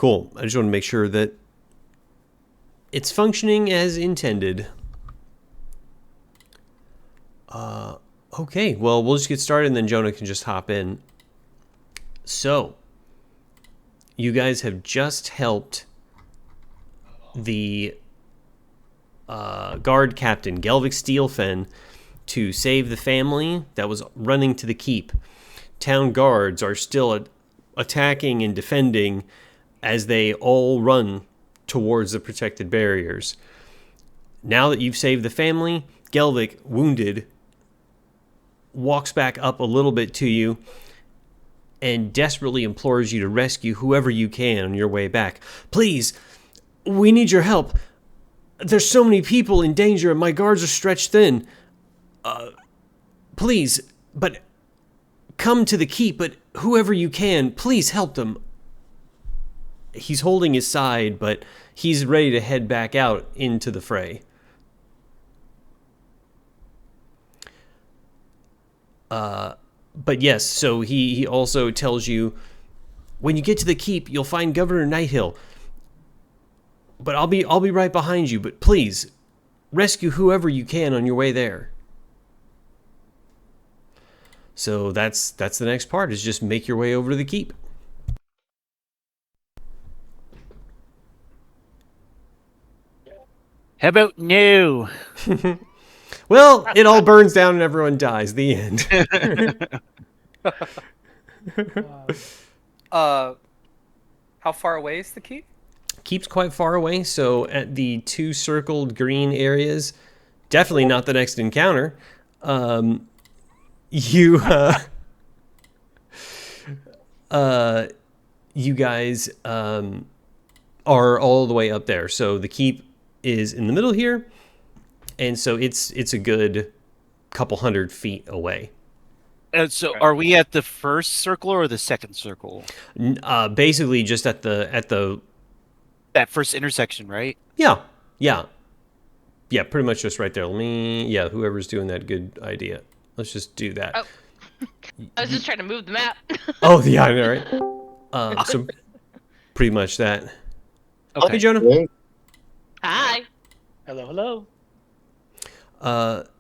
Cool. I just want to make sure that it's functioning as intended. Okay, well, we'll just get started and then Jonah can just hop in. So, you guys have just helped the guard captain, Gelvik Steelfen, to save the family that was running to the keep. Town guards are still attacking and defending as they all run towards the protected barriers. Now that you've saved the family, Gelvik, wounded, walks back up a little bit to you and desperately implores you to rescue whoever you can on your way back. Please, we need your help. There's so many people in danger and my guards are stretched thin. Please, but come to the keep, but whoever you can, please help them. He's holding his side, but he's ready to head back out into the fray. But yes, so he also tells you, when you get to the keep, you'll find Governor Nighthill. But I'll be right behind you. But please, rescue whoever you can on your way there. So that's the next part, is just make your way over to the keep. How about no? Well, it all burns down and everyone dies. The end. How far away is the keep? Keep's quite far away, so at the 2 circled green areas, definitely not the next encounter. You guys are all the way up there. So the keep is in the middle here, and so it's a good couple 100 feet away. And so, are we at the first circle or the second circle? Basically, just at the That first intersection, right? yeah, pretty much just right there. Whoever's doing that, good idea. Let's just do that. Oh. I was just trying to move the map. Oh, yeah, I know, right? So pretty much that. Okay. Hey, Jonah. Hi. Hello.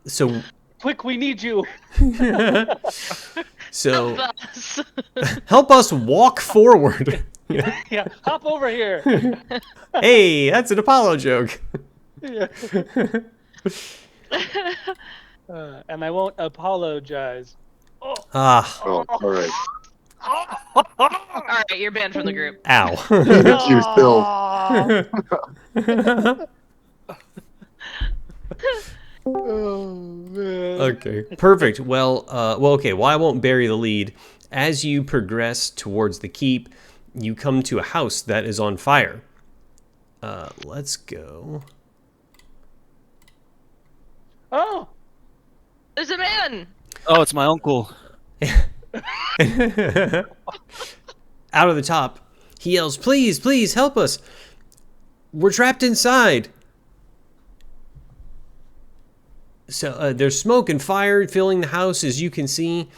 So Quick, we need you. so Help us. help us walk forward. Yeah, hop over here. Hey, that's an Apollo joke. Yeah. And I won't apologize. Ah, Oh, all right. All right, you're banned from the group. ow. You still. Oh man. Okay, perfect. Well, okay. Well, I won't bury the lead. As you progress towards the keep, you come to a house that is on fire. Let's go. Oh. There's a man. Oh, it's my uncle. Out of the top, he yells, "Please, please help us. We're trapped inside." So there's smoke and fire filling the house, as you can see.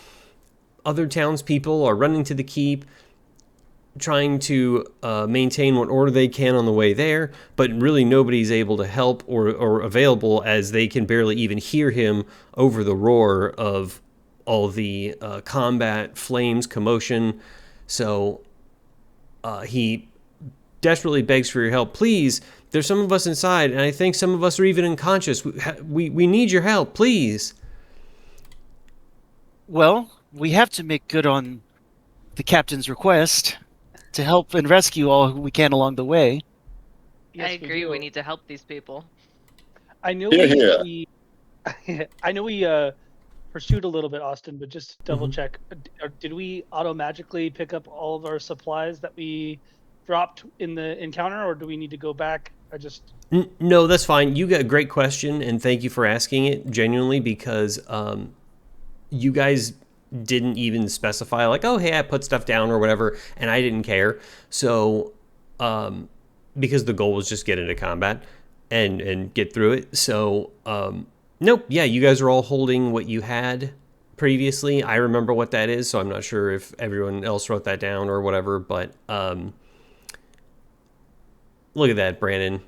Other townspeople are running to the keep, trying to maintain what order they can on the way there, but really nobody's able to help or available, as they can barely even hear him over the roar of all the combat, flames, commotion. So he desperately begs for your help. Please, there's some of us inside, and I think some of us are even unconscious. We need your help, please. Well, we have to make good on the captain's request to help and rescue all who we can along the way. Yes, I agree. We do. need to help these people. I know Yeah, we I know we pursued a little bit, Austin, but just to double check. Did we auto-magically pick up all of our supplies that we dropped in the encounter, or do we need to go back? No, that's fine. You got a great question, and thank you for asking it genuinely, because you guys didn't even specify, like, oh, hey, I put stuff down or whatever, and I didn't care. So, because the goal was just get into combat and get through it. So, nope, yeah, you guys are all holding what you had previously. I remember what that is, so I'm not sure if everyone else wrote that down or whatever, but Look at that, Brandon.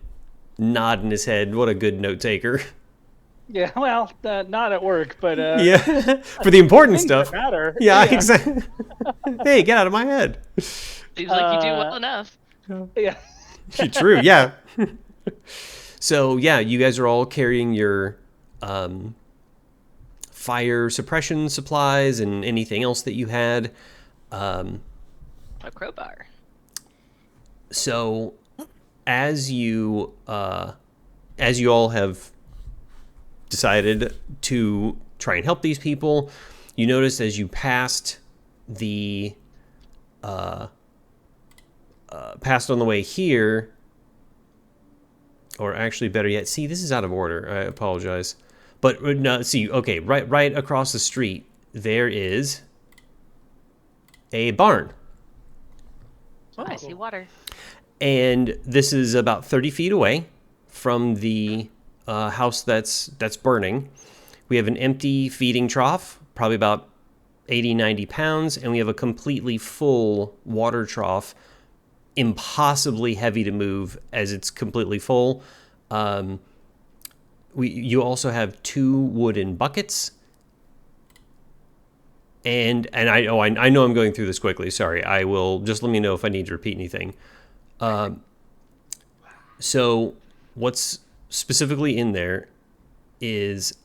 Nodding his head. What a good note taker. Yeah, well, not at work, but Yeah, for the important things stuff. that matter. Yeah, exactly. Hey, get out of my head. Seems like you do well enough. Yeah. True, yeah. So, yeah, you guys are all carrying your fire suppression supplies and anything else that you had. A crowbar. So, as you all have decided to try and help these people, you notice as you passed passed on the way here, or actually better yet, see, this is out of order. I apologize, but no, see, okay, right across the street there is a barn. I see water. And this is about 30 feet away from the house that's burning. We have an empty feeding trough, probably about 80, 90 pounds, and we have a completely full water trough, impossibly heavy to move as it's completely full. You also have 2 wooden buckets. And I know I'm going through this quickly. Sorry. I will just let me know if I need to repeat anything. So what's specifically in there is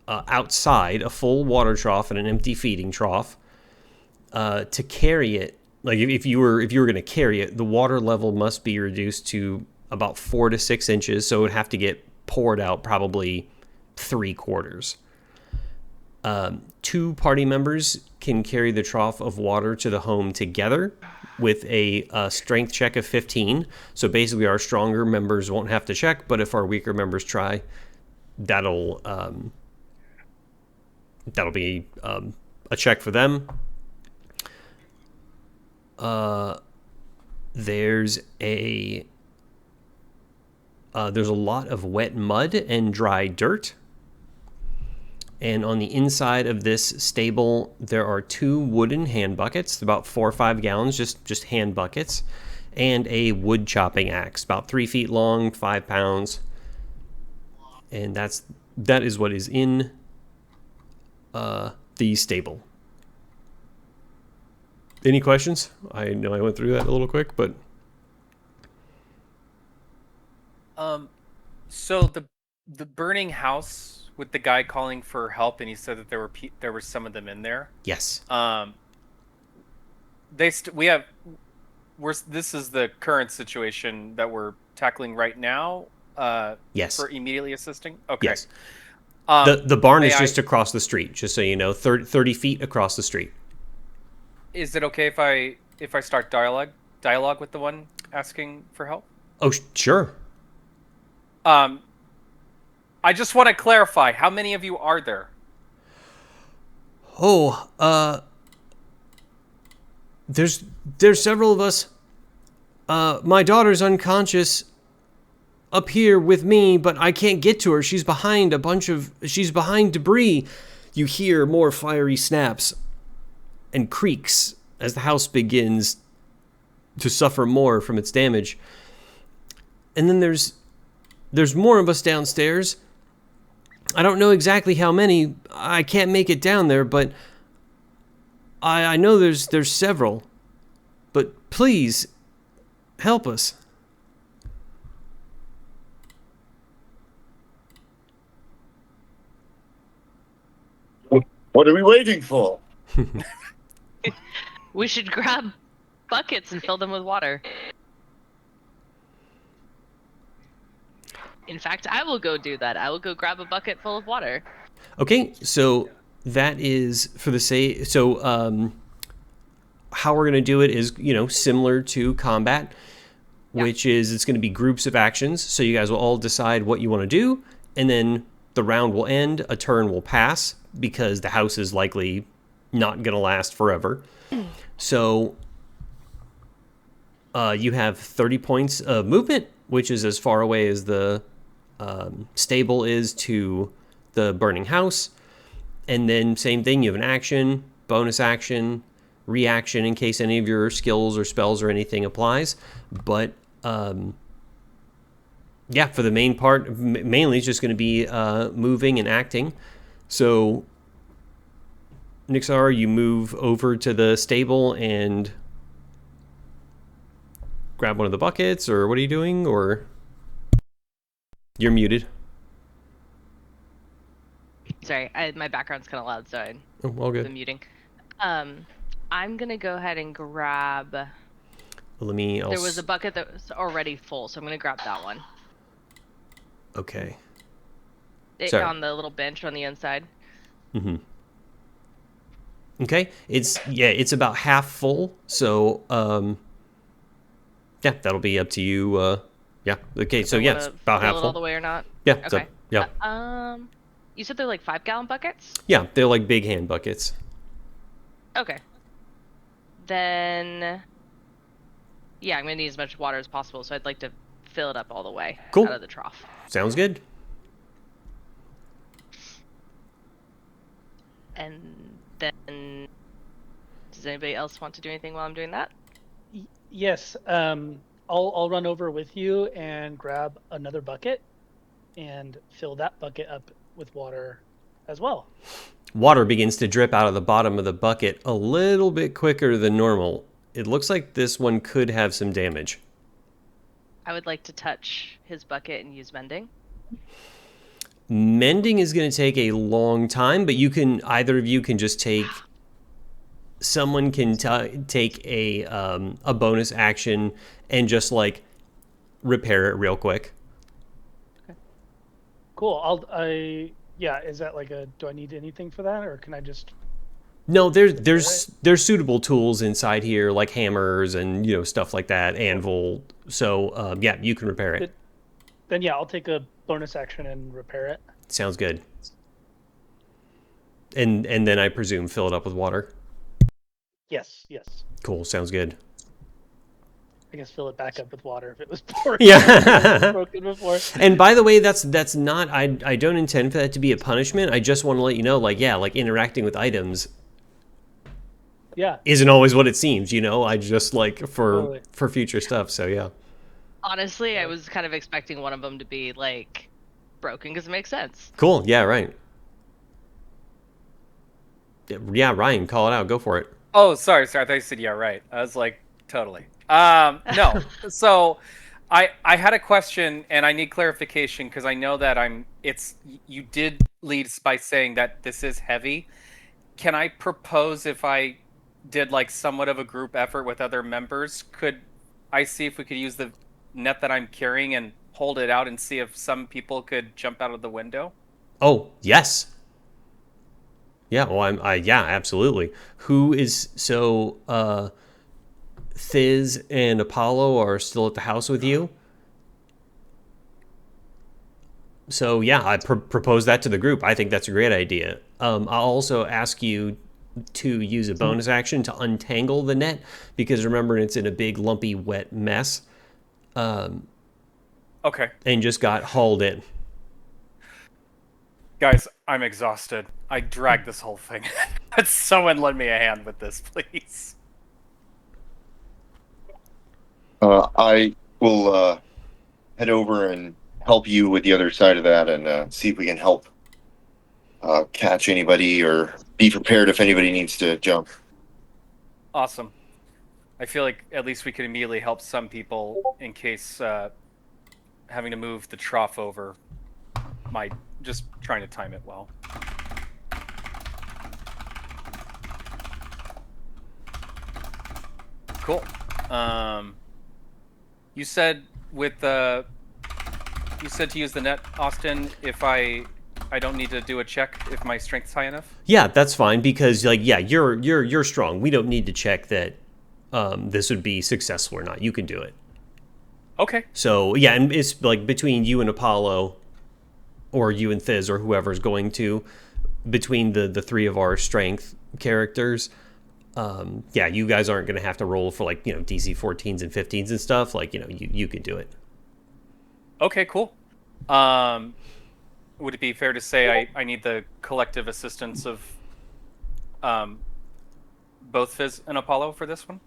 outside a full water trough and an empty feeding trough. To carry it, like if you were going to carry it, the water level must be reduced to about 4 to 6 inches. So it would have to get poured out probably 3/4. 2 party members can carry the trough of water to the home together with a strength check of 15. So basically our stronger members won't have to check, but if our weaker members try, that'll be a check for them. There's a lot of wet mud and dry dirt. And on the inside of this stable, there are 2 wooden hand buckets, about 4 or 5 gallons, just hand buckets, and a wood chopping axe, about 3 feet long, 5 pounds. And that is what is in the stable. Any questions? I know I went through that a little quick, but So the burning house with the guy calling for help, and he said that there were some of them in there. yes. This is the current situation that we're tackling right now. Yes. For immediately assisting. Okay. Yes. The barn is may just across the street, just so you know, 30 feet across the street. Is it okay if I start dialogue with the one asking for help? Oh, sure. I just want to clarify, how many of you are there? Oh, there's several of us. My daughter's unconscious up here with me, but I can't get to her. She's behind debris. You hear more fiery snaps and creaks as the house begins to suffer more from its damage. And then there's more of us downstairs. I don't know exactly how many. I can't make it down there, but I know there's several. But please help us. What are we waiting for? We should grab buckets and fill them with water. In fact, I will go do that. I will go grab a bucket full of water. Okay, so that is for the say. So how we're going to do it is, similar to combat, which is it's going to be groups of actions. So you guys will all decide what you want to do, and then the round will end. A turn will pass because the house is likely not going to last forever. So you have 30 points of movement, which is as far away as the stable is to the burning house. And then same thing, you have an action, bonus action, reaction in case any of your skills or spells or anything applies. But yeah, for the main part, mainly it's just going to be moving and acting. So, Nixar, you move over to the stable and grab one of the buckets, or what are you doing? Or you're muted. Sorry, my background's kind of loud, so I'm Oh, all good. muting. I'm gonna go ahead and grab. Let me. There was a bucket that was already full, so I'm gonna grab that one. Okay. It, on the little bench on the inside. Mm-hmm. Okay. It's about half full. So yeah, that'll be up to you. Yeah. Okay. So yeah, it's about half fill it full. all the way or not? Yeah. Okay. Yeah. You said they're like 5-gallon buckets? Yeah, they're like big hand buckets. Okay. Then, yeah, I'm gonna need as much water as possible, so I'd like to fill it up all the way Cool. out of the trough. Sounds good. And then, does anybody else want to do anything while I'm doing that? Yes. I'll run over with you and grab another bucket and fill that bucket up with water as well. Water begins to drip out of the bottom of the bucket a little bit quicker than normal. It looks like this one could have some damage. I would like to touch his bucket and use mending. Mending is going to take a long time, but either of you can just take. Someone can take a bonus action and just like repair it real quick. Okay. Cool. Yeah. Is that like do I need anything for that, or can I just? No, there's suitable tools inside here, like hammers and stuff like that, anvil. So yeah, you can repair it. Then yeah, I'll take a bonus action and repair it. Sounds good. And then I presume fill it up with water. Yes. Cool. Sounds good. I guess fill it back up with water if it was broken. Yeah. Broken before. And by the way, that's not. I don't intend for that to be a punishment. I just want to let you know, like interacting with items. Yeah. Isn't always what it seems, I just like for Totally. future stuff. So yeah. Honestly, I was kind of expecting one of them to be like broken because it makes sense. Cool. Yeah. Right. Yeah, Ryan, call it out. Go for it. Oh, sorry. I thought you said yeah, right. I was like, totally. No. So, I had a question and I need clarification because I know that you did lead by saying that this is heavy. Can I propose if I did like somewhat of a group effort with other members? Could I see if we could use the net that I'm carrying and hold it out and see if some people could jump out of the window? Oh, yes. Yeah, well, yeah, absolutely. Who is Thiz and Apollo are still at the house with you? So yeah, I propose that to the group. I think that's a great idea. I'll also ask you to use a bonus action to untangle the net because remember it's in a big lumpy wet mess. Okay. And just got hauled in. Guys, I'm exhausted. I dragged this whole thing. Someone lend me a hand with this, please. I will head over and help you with the other side of that and see if we can help catch anybody or be prepared if anybody needs to jump. Awesome. I feel like at least we could immediately help some people in case having to move the trough over might just trying to time it well. Cool. You said you said to use the net, Austin, if I don't need to do a check if my strength's high enough? Yeah, that's fine because you're strong. We don't need to check that this would be successful or not. You can do it. Okay. So yeah, and it's like between you and Apollo or you and Thiz or whoever's going to, between the three of our strength characters, yeah, you guys aren't going to have to roll for like, DC 14s and 15s and stuff. Like, you can do it. Okay, cool. Would it be fair to say I need the collective assistance of both Fizz and Apollo for this one?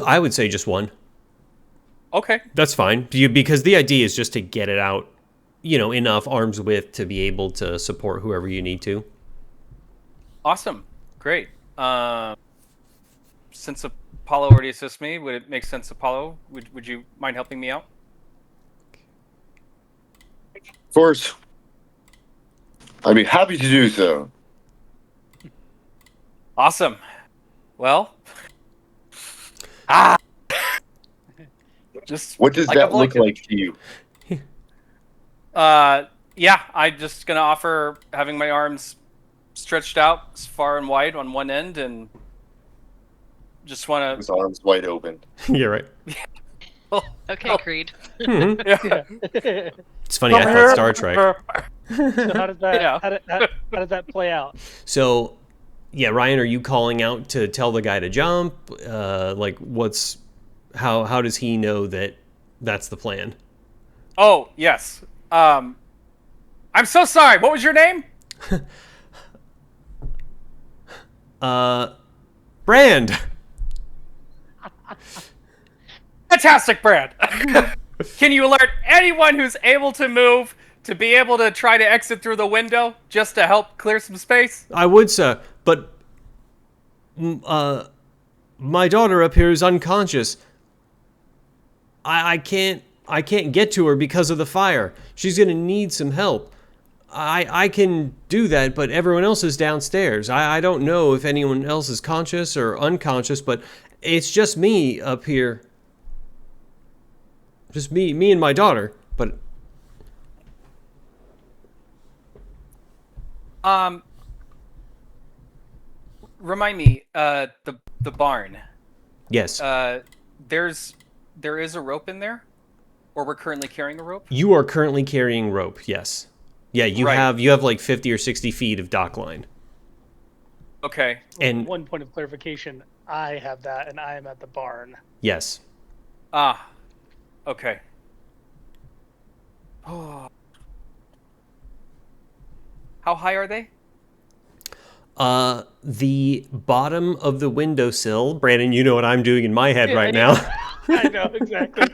I would say just one. Okay. That's fine. Because the idea is just to get it out, enough arm's width to be able to support whoever you need to. Awesome. Great. Since Apollo already assists me, would it make sense, Apollo? Would you mind helping me out? Of course. I'd be happy to do so. Awesome. Well. Just What does like that I've look liked like to you? Yeah, I'm just gonna offer having my arms stretched out as far and wide on one end, and just want His arms wide open. You're right. Okay, Creed. Mhm. to. Yeah. It's funny, I thought Star Trek. So how does that Yeah. how does that play out? So, yeah, Ryan, are you calling out to tell the guy to jump? Like, how does he know that that's the plan? Oh yes. I'm so sorry. What was your name? Brand. Fantastic, Brad. Can you alert anyone who's able to move to be able to try to exit through the window just to help clear some space? I would, sir, but my daughter up here is unconscious. I can't get to her because of the fire. She's gonna need some help. I can do that, but everyone else is downstairs. I don't know if anyone else is conscious or unconscious, but it's just me up here. Just me and my daughter. But Remind me, the barn. yes, There is a rope in there, or we're currently carrying a rope. you are currently carrying rope. Yes, yeah, you Right. have like 50 or 60 feet of dock line. Okay. And One point of clarification: I have that, and I am at the barn. yes, Ah. Okay. Oh. How high are they? the bottom of the windowsill. Brandon, you know what I'm doing in my head right now. I know exactly.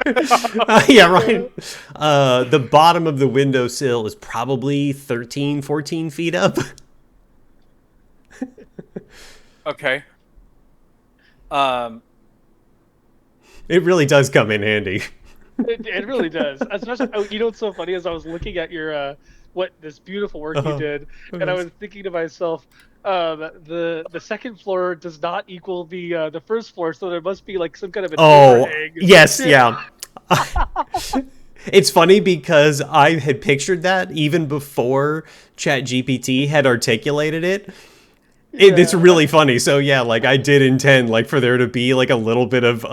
Yeah, right. The bottom of the windowsill is probably 13, 14 feet up. Okay. It really does come in handy. It really does. Especially, you know what's so funny is I was looking at your this beautiful work you did, and I was thinking to myself, the second floor does not equal the first floor, so there must be like some kind of an Oh, overhang. yes, yeah. It's funny because I had pictured that even before ChatGPT had articulated it. It's Yeah. really funny. So yeah, like I did intend like for there to be like a little bit of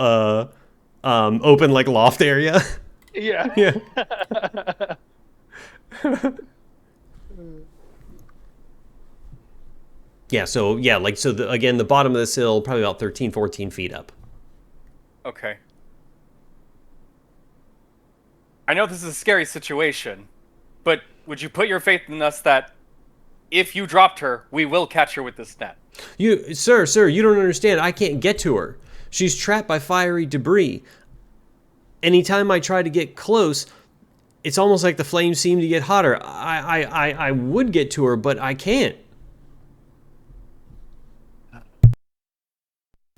open like loft area. Yeah. Yeah. Yeah, so yeah, like so again the bottom of the sill probably about 13, 14 feet up. Okay. I know this is a scary situation, but would you put your faith in us that if you dropped her, we will catch her with this net? Sir, you don't understand. I can't get to her. She's trapped by fiery debris. Anytime I try to get close, it's almost like the flames seem to get hotter. I would get to her, but I can't.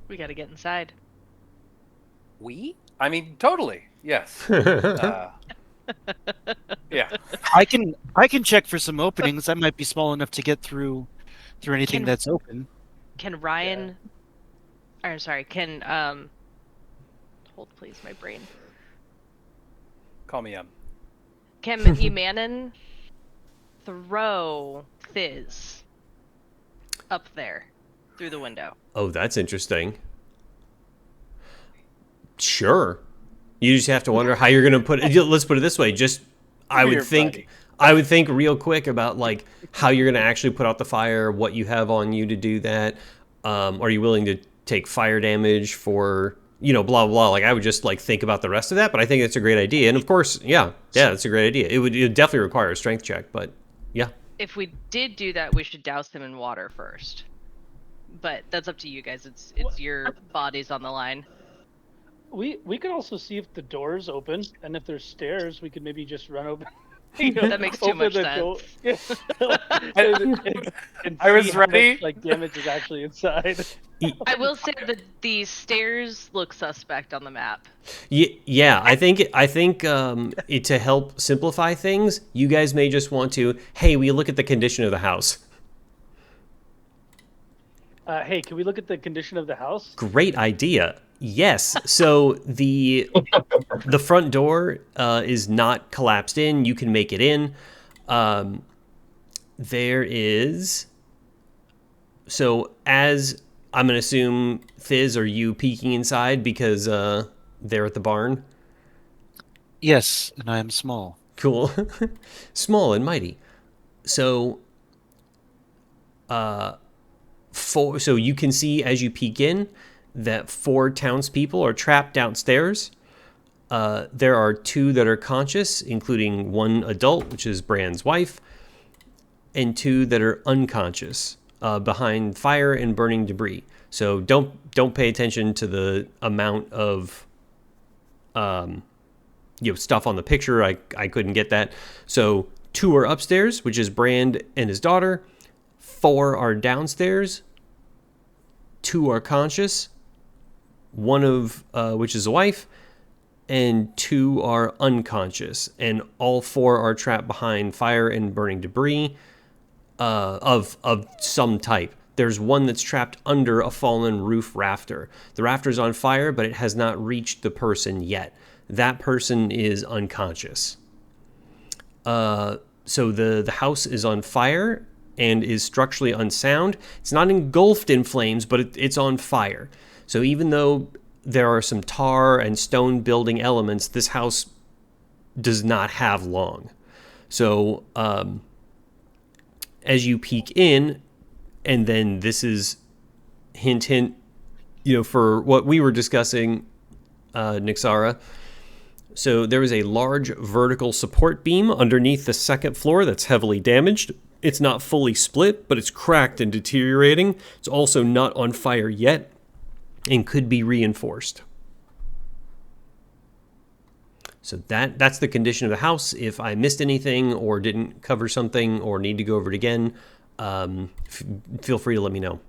We gotta get inside. We? I mean, totally. Yes. Yeah. I can check for some openings. I might be small enough to get through anything Can- that's open. Can Ryan? Or sorry, can hold please, my brain. Call me Can Emanon throw Fizz up there through the window? Oh, that's interesting. Sure. You just have to wonder how you're going to put it. Let's put it this way. Just I me would your think buddy. I would think real quick about like how you're going to actually put out the fire, what you have on you to do that. Are you willing to take fire damage for, blah, blah, blah. Like I would just like think about the rest of that, but I think it's a great idea. And of course, yeah, it's a great idea. It would definitely require a strength check, but yeah. If we did do that, we should douse him in water first. But that's up to you guys. It's your bodies on the line. We could also see if the door's open, and if there's stairs, we could maybe just run open. That makes too open much the sense. door. And I was see how ready. much, like, damage is actually inside. I will say that the stairs look suspect on the map. Yeah, I think to help simplify things, you guys may just want to, hey, we look at the condition of the house. Hey, can we look at the condition of the house? Great idea. Yes. So the front door is not collapsed in. You can make it in. There is. So as I'm gonna assume, Fizz, are you peeking inside because they're at the barn? Yes, and I am small. Cool. Small and mighty. So so you can see as you peek in that 4 townspeople are trapped downstairs. There are 2 that are conscious, including 1 adult, which is Bran's wife, and 2 that are unconscious behind fire and burning debris. So don't pay attention to the amount of stuff on the picture. I couldn't get that. So 2 are upstairs, which is Brand and his daughter. 4 are downstairs. 2 are conscious. 1 of which is a wife, and 2 are unconscious, and all 4 are trapped behind fire and burning debris of some type. There's 1 that's trapped under a fallen roof rafter. The rafter's on fire, but it has not reached the person yet. That person is unconscious. So the house is on fire and is structurally unsound. It's not engulfed in flames, but it's on fire. So even though there are some tar and stone building elements, this house does not have long. So as you peek in, and then this is hint, for what we were discussing, Nixara. So there is a large vertical support beam underneath the 2nd floor that's heavily damaged. It's not fully split, but it's cracked and deteriorating. It's also not on fire yet and could be reinforced. So that's the condition of the house. If I missed anything or didn't cover something or need to go over it again, feel free to let me know.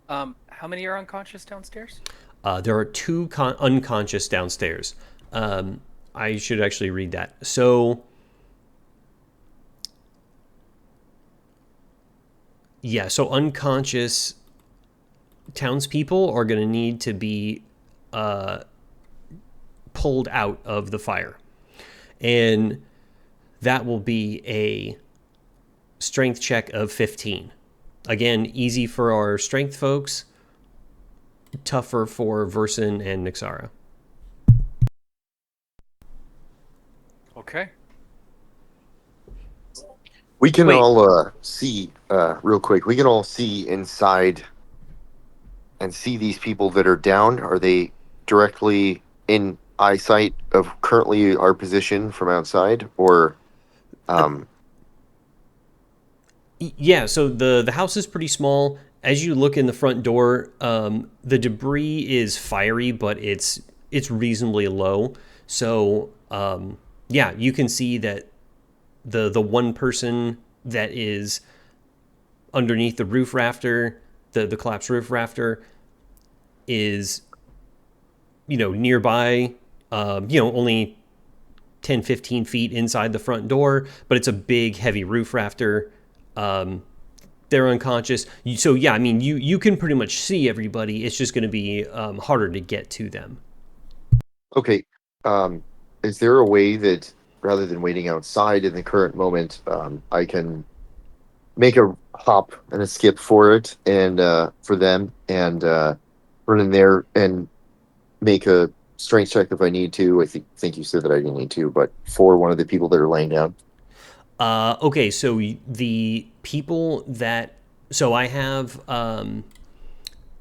How many are unconscious downstairs? There are 2 unconscious downstairs. I should actually read that. So, yeah, so unconscious townspeople are going to need to be pulled out of the fire. And that will be a strength check of 15. Again, easy for our strength folks, tougher for Verson and Nixara. Okay. We can Wait. all see, real quick, we can all see inside and see these people that are down. Are they directly in eyesight of currently our position from outside? Or, Yeah, so the house is pretty small. As you look in the front door, the debris is fiery, but it's reasonably low. So, yeah, you can see that the one person that is underneath the roof rafter, the collapsed roof rafter, is nearby, only 10, 15 feet inside the front door, but it's a big, heavy roof rafter. They're unconscious. So, yeah, I mean, you can pretty much see everybody. It's just going to be harder to get to them. okay, is there a way that rather than waiting outside in the current moment, I can make a hop and a skip for it and for them and run in there and make a strength check if I need to. I think you said that I didn't need to, but for one of the people that are laying down. Okay, so the people that... So I have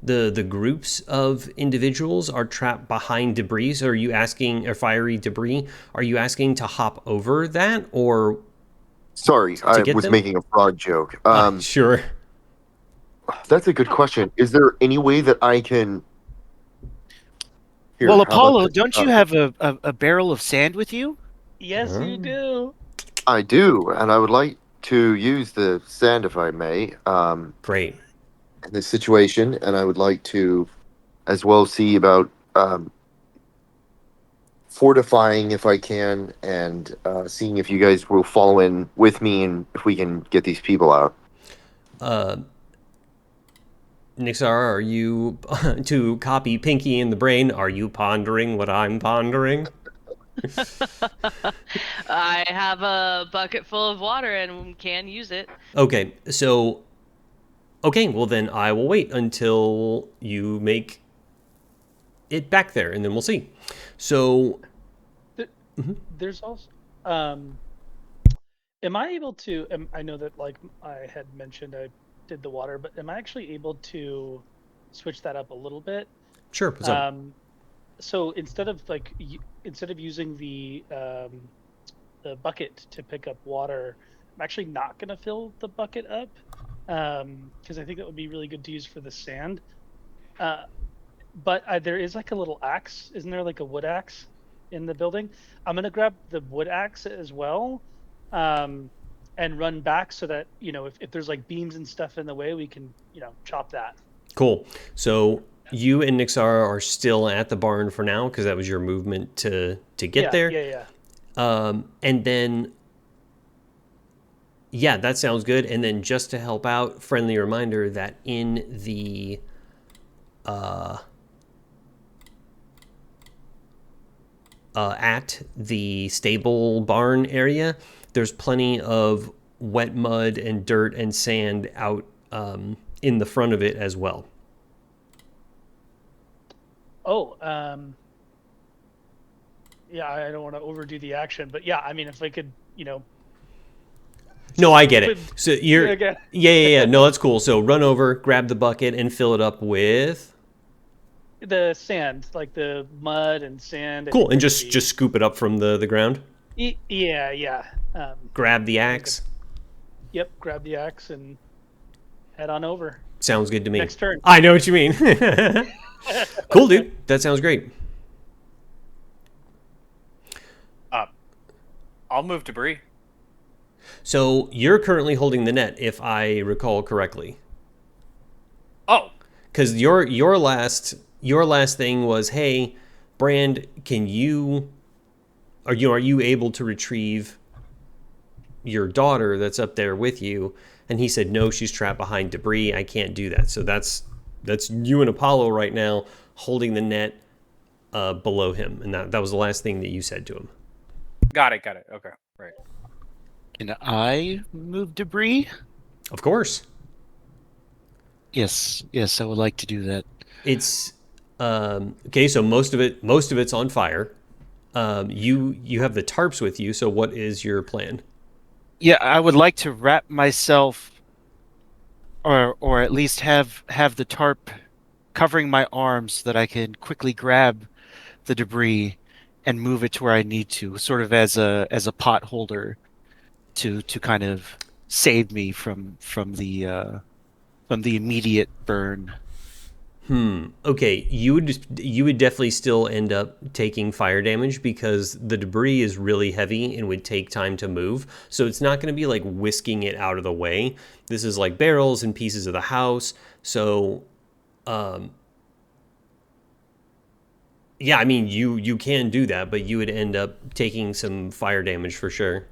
the groups of individuals are trapped behind debris. So are you asking, or fiery debris, are you asking to hop over that, or... Sorry, I was them? making a frog joke. Sure. That's a good question. Is there any way that I can? Here, Well, how about Apollo, this? don't you have a barrel of sand with you? Yes, you Oh. do. I do, and I would like to use the sand, if I may, Great. in this situation, and I would like to, as well, see about fortifying if I can, and seeing if you guys will follow in with me, and if we can get these people out. Nixar, are you, to copy Pinky in the brain, are you pondering what I'm pondering? I have a bucket full of water and can use it. Okay, so, okay, well then I will wait until you make it back there, and then we'll see. So, There's also am I able to I know that like I had mentioned I did the water, but am I actually able to switch that up a little bit? sure, what's up? So instead of instead of using the bucket to pick up water, I'm actually not going to fill the bucket up because I think that would be really good to use for the sand. But there is like a little axe. Isn't there like a wood axe in the building? I'm gonna grab the wood axe as well, and run back so that if there's like beams and stuff in the way, we can chop that. Cool. So, you and Nixar are still at the barn for now, because that was your movement to get Yeah, there. yeah. And then, yeah, that sounds good. And then just to help out, friendly reminder that in the at the stable barn area, there's plenty of wet mud and dirt and sand out in the front of it as well. Oh, yeah. I don't want to overdo the action, but yeah. I mean, if I could, No, I get it. So you're, Okay. yeah. No, that's cool. So run over, grab the bucket, and fill it up with. The sand, like the mud and sand. Cool, and just scoop it up from the ground. Yeah. Grab the axe. Yep. Grab the axe and head on over. Sounds good to me. Next turn. I know what you mean. Cool, dude. That sounds great. I'll move debris. So you're currently holding the net, if I recall correctly. Oh, Because your last thing was, hey, Brand, are you able to retrieve your daughter that's up there with you? And he said, no, she's trapped behind debris. I can't do that. So that's you and Apollo right now holding the net below him, and that was the last thing that you said to him. got it. Okay, right. Can I move debris? Of course. Yes, I would like to do that. It's okay. So most of it's on fire. You have the tarps with you. So what is your plan? Yeah, I would like to wrap myself, or at least have the tarp covering my arms so that I can quickly grab the debris and move it to where I need to, sort of as a pot holder to kind of save me from the immediate burn. Okay, you would definitely still end up taking fire damage because the debris is really heavy and would take time to move. So it's not going to be like whisking it out of the way. This is like barrels and pieces of the house. So, yeah, I mean, you can do that, but you would end up taking some fire damage for sure.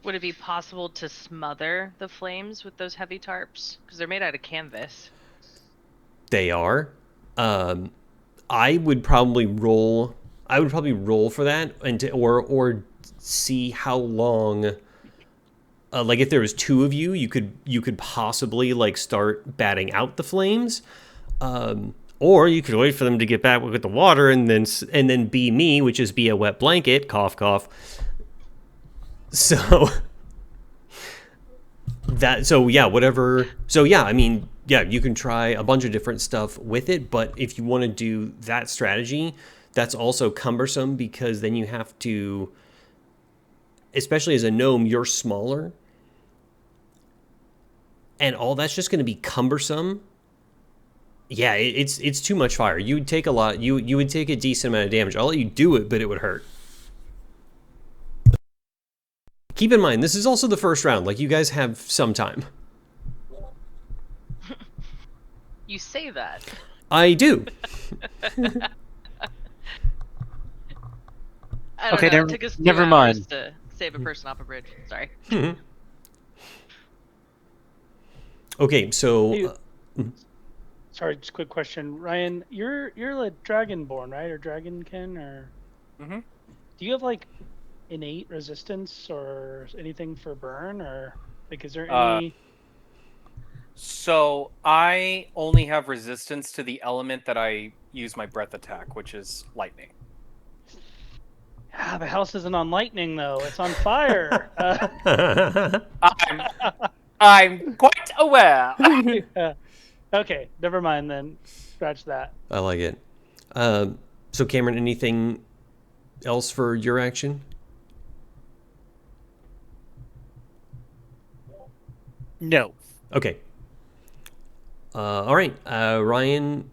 Would it be possible to smother the flames with those heavy tarps? Because they're made out of canvas. They are. I would probably roll for that or see how long. Like if there was two of you, you could possibly like start batting out the flames, or you could wait for them to get back with the water and then be me, which is be a wet blanket. Cough cough. So whatever. So yeah, I mean, yeah, you can try a bunch of different stuff with it, but if you want to do that strategy, that's also cumbersome because then you have to, especially as a gnome, you're smaller. and all that's just going to be cumbersome. Yeah, it's too much fire. You would take a lot. You would take a decent amount of damage. I'll let you do it, but it would hurt. Keep in mind, this is also the first round. Like, you guys have some time. You say that. I do. I don't Okay, know. It took us 2 never hours mind. to save a person off a bridge. Sorry. Okay, so Hey, sorry, just a quick question, Ryan. You're like dragonborn, right, or dragonkin, or Mhm. do you have like innate resistance or anything for burn, or like is there any? So I only have resistance to the element that I use my breath attack, which is lightning. Ah, the house isn't on lightning though; it's on fire. I'm quite aware. Yeah. Okay, never mind then. Scratch that. I like it. So Cameron, anything else for your action? No. Okay. All right, Ryan,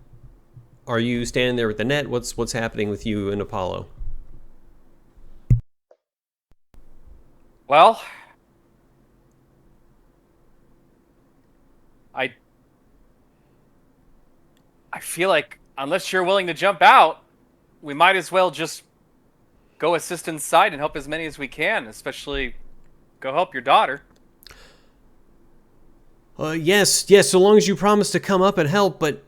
are you standing there with the net? What's happening with you and Apollo? Well, I feel like unless you're willing to jump out, we might as well just go assist inside and help as many as we can, especially go help your daughter. Yes, so long as you promise to come up and help, but...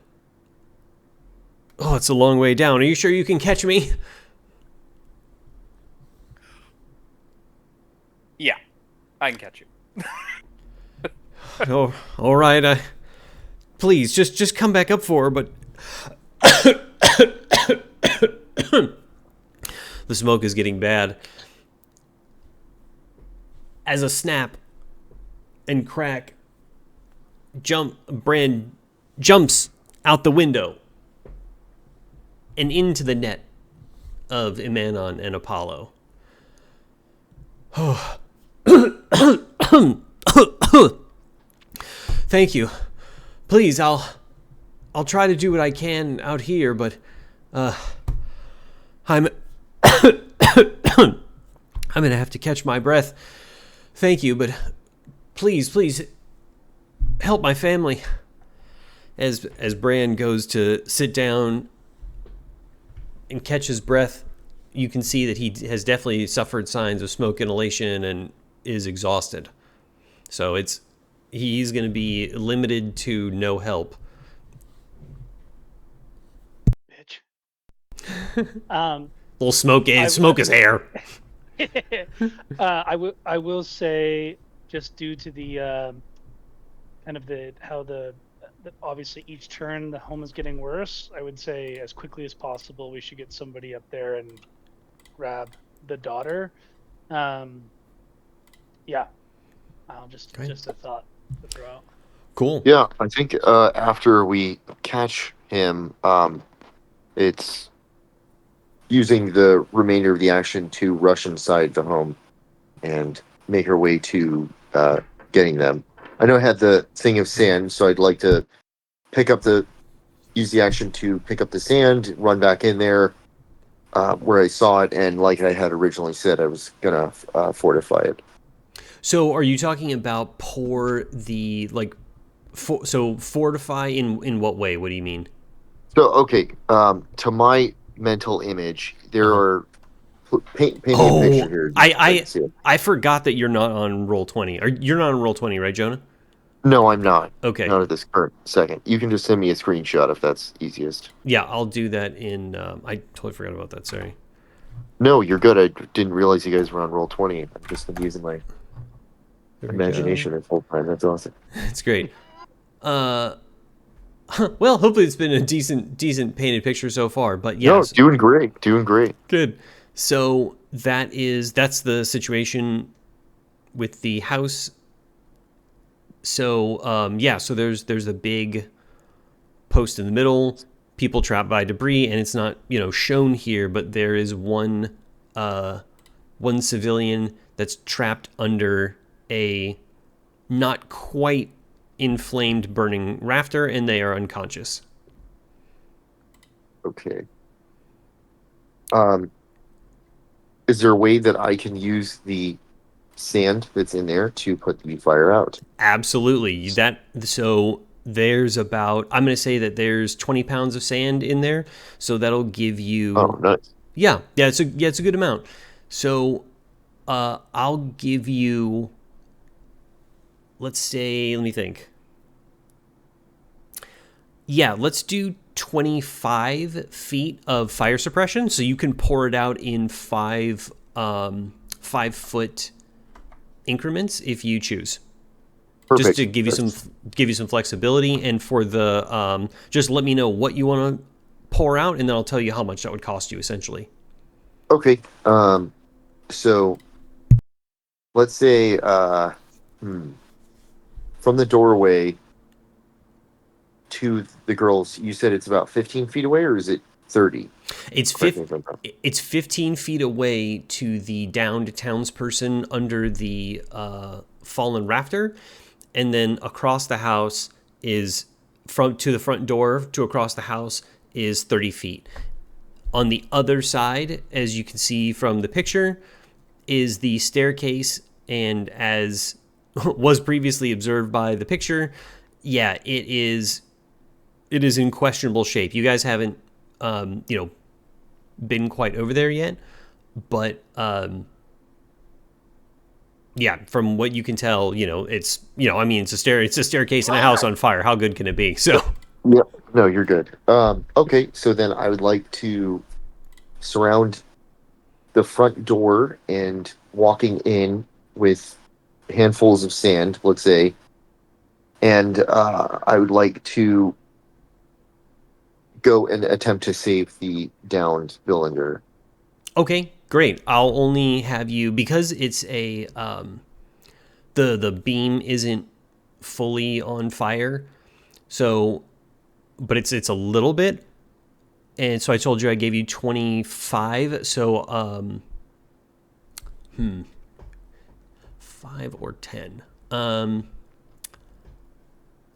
Oh, it's a long way down. Are you sure you can catch me? Yeah, I can catch you. Oh, all right. Please, just come back up for her, but... The smoke is getting bad. As a snap and crack, Brand jumps out the window and into the net of Imanon and Apollo. Thank you. Please, I'll try to do what I can out here, but I'm I'm gonna have to catch my breath. Thank you, but please help my family. As Bran goes to sit down and catch his breath, you can see that he has definitely suffered signs of smoke inhalation and is exhausted. So he's going to be limited to no help. Bitch. Little smoke his hair. I will say, just due to the kind of how obviously each turn the home is getting worse, I would say as quickly as possible we should get somebody up there and grab the daughter. Yeah, just a thought to throw out. Cool. Yeah, I think after we catch him, it's using the remainder of the action to rush inside the home and make our way to getting them. I know I had the thing of sand, so I'd like to use the action to pick up the sand, run back in there where I saw it, and like I had originally said, I was gonna fortify it. So, are you talking about fortify in what way? What do you mean? So, okay, to my mental image, there are paint me a picture here. I forgot that you're not on Roll20. You're not on Roll20, right, Jonah? No, I'm not. Okay. Not at this current second. You can just send me a screenshot if that's easiest. Yeah, I'll do that in... I totally forgot about that, sorry. No, you're good. I didn't realize you guys were on Roll20. I've just been using my imagination at full time. That's awesome. That's great. Well, hopefully it's been a decent painted picture so far, but yes. No, doing great. Good. So that's the situation with the house. So so there's a big post in the middle, people trapped by debris, and it's not shown here, but there is one civilian that's trapped under a not quite inflamed burning rafter, and they are unconscious. Okay. Is there a way that I can use the sand that's in there to put the fire out? Absolutely. So there's about, I'm going to say that there's 20 pounds of sand in there, so that'll give you. Oh, nice. Yeah, it's a good amount. So I'll give you, let's say, let me think. Yeah, let's do 25 feet of fire suppression, so you can pour it out in 5 foot increments if you choose. Perfect. Just to give you some flexibility, and for the just let me know what you want to pour out, and then I'll tell you how much that would cost you essentially. Okay. So let's say from the doorway to the girls, you said it's about 15 feet away, or is it 30? It's 15 feet away to the downed townsperson under the fallen rafter, and then across the house is to the front door to across the house is 30 feet. On the other side, as you can see from the picture, is the staircase, and as was previously observed by the picture, yeah, it is in questionable shape. You guys haven't been quite over there yet, but yeah, from what you can tell, it's it's a staircase and a house on fire. How good can it be? So Yep. No, you're good. Okay, so then I would like to surround the front door and walking in with handfuls of sand, let's say, and I would like to go and attempt to save the downed villager. okay, great. I'll only have you, because it's a the beam isn't fully on fire, so but it's a little bit, and so I told you I gave you 25. So 5 or 10.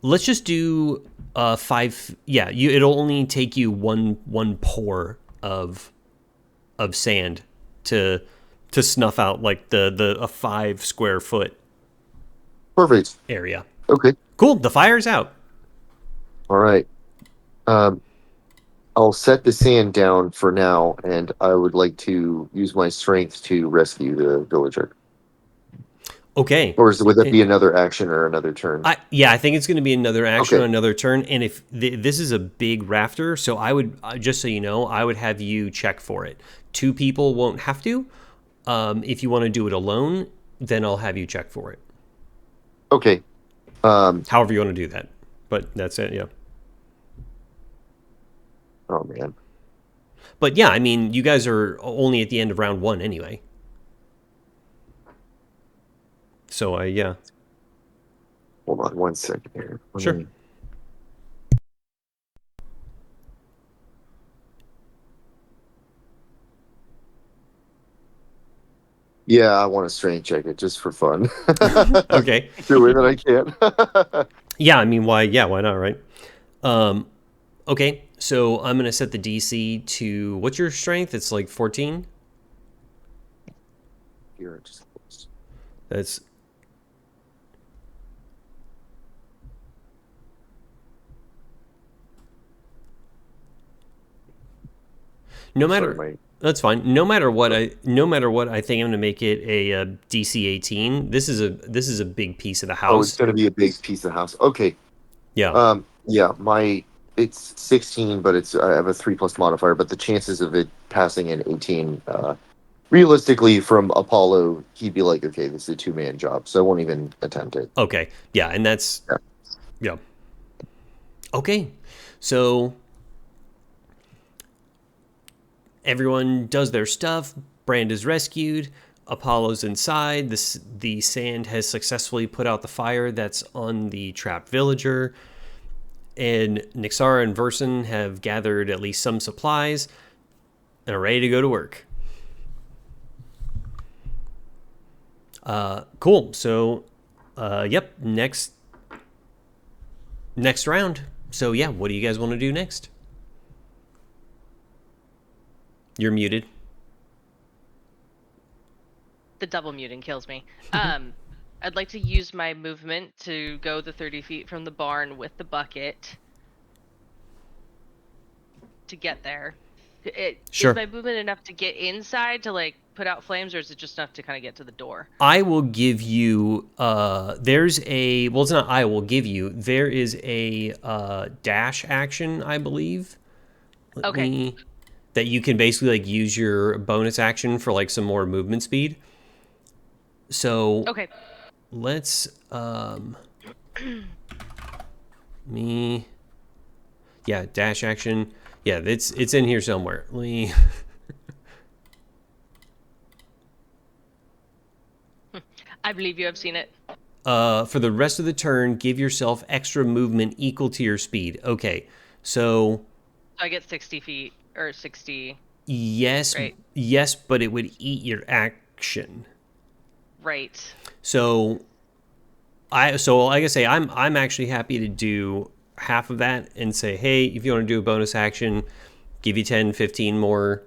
Let's just do 5. Yeah, it'll only take you one pour of sand to snuff out like a 5 square foot Perfect. area. Okay. Cool. The fire's out. All right. I'll set the sand down for now, and I would like to use my strength to rescue the villager. Okay. Or would that be another action or another turn? I think it's going to be another action Okay. or another turn. And if this is a big rafter, so I would, just so you know, I would have you check for it. 2 people won't have to. If you want to do it alone, then I'll have you check for it. Okay. However you want to do that. But that's it, yeah. Oh, man. But yeah, I mean, you guys are only at the end of round 1 anyway. So, yeah. Hold on 1 second here. Sure. Yeah, I want to strength check it just for fun. Okay. The way that I can. Yeah, I mean, why not, right? Okay, so I'm going to set the DC to, what's your strength? It's like 14? Here, That's... No matter... Sorry, That's fine. No matter what, I think I'm going to make it a DC 18. This is a big piece of the house. Oh, it's going to be a big piece of the house. Okay. Yeah. Yeah, it's 16, but I have a 3+ modifier, but the chances of it passing an 18, realistically, from Apollo, he'd be like, okay, this is a 2-man job, so I won't even attempt it. Okay. Yeah, and that's... Yeah. Okay. So everyone does their stuff. Brand is rescued. Apollo's inside. The sand has successfully put out the fire that's on the trapped villager. And Nixara and Verson have gathered at least some supplies and are ready to go to work. Cool. So, yep. Next next round. So yeah, what do you guys want to do next? You're muted. The double muting kills me. I'd like to use my movement to go the 30 feet from the barn with the bucket to get there. Sure. Is my movement enough to get inside to like put out flames, or is it just enough to kind of get to the door? I will give you. There's a. Well, it's not. I will give you. There is a dash action, I believe. Let me. That you can basically like use your bonus action for like some more movement speed. So Okay. let's me. Yeah, dash action. Yeah, it's in here somewhere. Let me. I believe you have seen it. For the rest of the turn, give yourself extra movement equal to your speed. Okay, so I get 60 feet or 60. yes, Right. yes, but it would eat your action. Right. So like I say, I'm actually happy to do half of that and say, hey, if you want to do a bonus action, give you 10, 15 more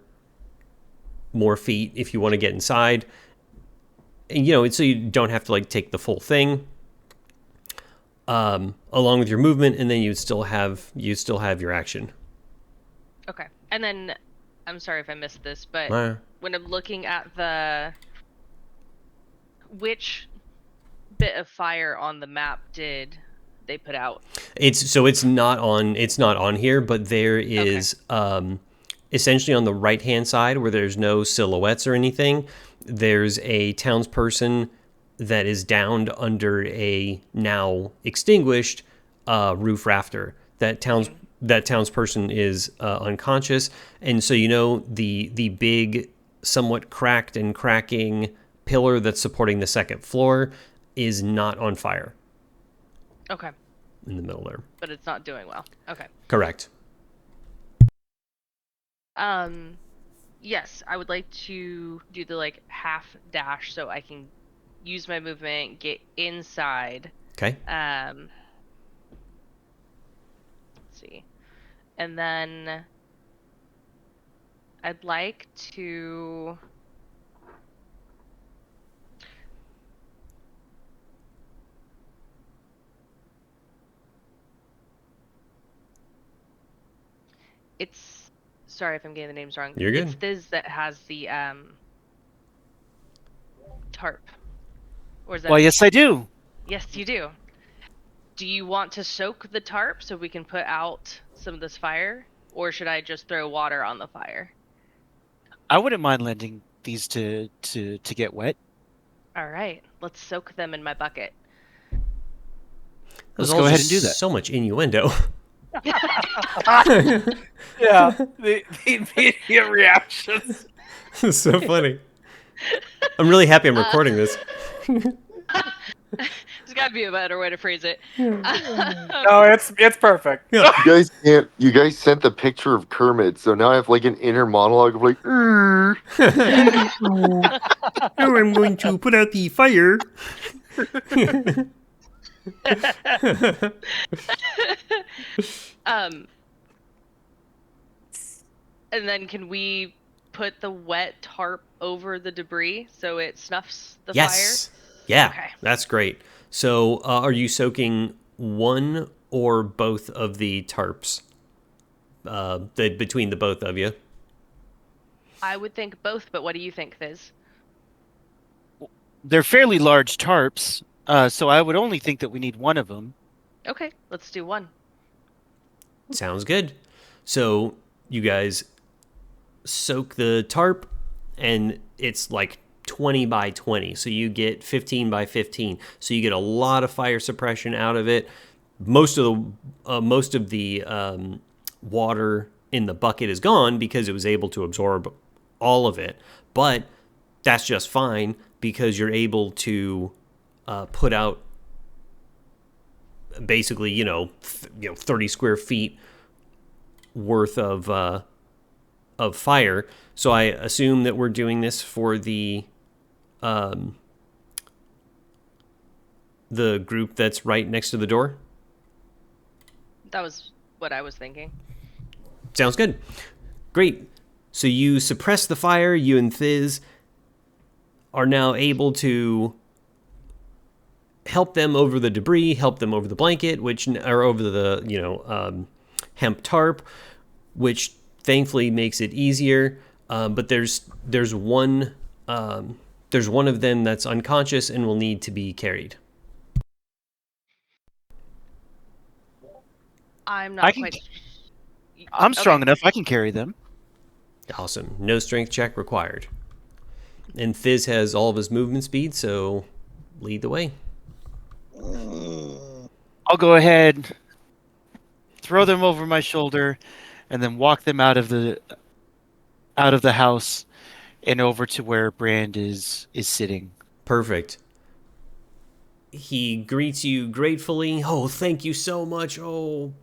feet if you want to get inside. And, so you don't have to like take the full thing, along with your movement, and then you still have your action. Okay. And then, I'm sorry if I missed this, but when I'm looking at which bit of fire on the map did they put out? It's not on here, but there is essentially on the right hand side where there's no silhouettes or anything. There's a townsperson that is downed under a now extinguished roof rafter. That townsperson is unconscious, and so the big, somewhat cracked and cracking pillar that's supporting the second floor is not on fire. Okay. In the middle there. But it's not doing well. Okay. Correct. Yes, I would like to do the like half dash so I can use my movement, get inside. Okay. Let's see. And then I'd like to sorry if I'm getting the names wrong. You're good. It's Thiz that has the tarp. Or is that Well, yes, I do. Yes, you do. Do you want to soak the tarp so we can put out some of this fire? Or should I just throw water on the fire? I wouldn't mind lending these to get wet. All right, let's soak them in my bucket. Let's go ahead and do that. So much innuendo. Yeah, the immediate reactions. It's so funny. I'm really happy I'm recording this. There's got to be a better way to phrase it. No, it's perfect. Yeah. You guys sent the picture of Kermit, so now I have like an inner monologue of like, Now I'm going to put out the fire. And then can we put the wet tarp over the debris so it snuffs the Yes. fire? Yeah, Okay. that's great. So are you soaking one or both of the tarps between the both of you? I would think both, but what do you think, Thiz? They're fairly large tarps, so I would only think that we need one of them. Okay, let's do one. Sounds good. So you guys soak the tarp, and it's like 20 by 20. So you get 15 by 15. So you get a lot of fire suppression out of it. Most of the water in the bucket is gone because it was able to absorb all of it. But that's just fine because you're able to put out basically 30 square feet worth of fire. So I assume that we're doing this for the group that's right next to the door. That was what I was thinking. Sounds good. Great. So you suppress the fire. You and Thiz are now able to help them over the debris, help them over the blanket, or over the hemp tarp, which thankfully makes it easier. But there's one of them that's unconscious and will need to be carried. I'm I not can- quite. I'm strong Okay. enough. I can carry them. Awesome. No strength check required. And Thiz has all of his movement speed, so lead the way. I'll go ahead, throw them over my shoulder, and then walk them out of the house and over to where Brand is sitting. Perfect. He greets you gratefully. Oh, thank you so much. Oh,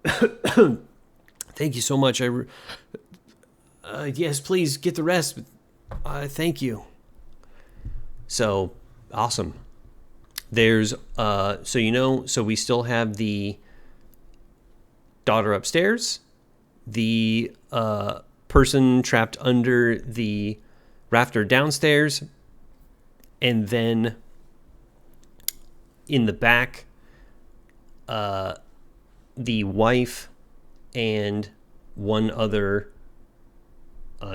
thank you so much. Yes, please get the rest. Thank you. So awesome. There's so we still have the daughter upstairs, the person trapped under the rafter downstairs, and then in the back, the wife and one other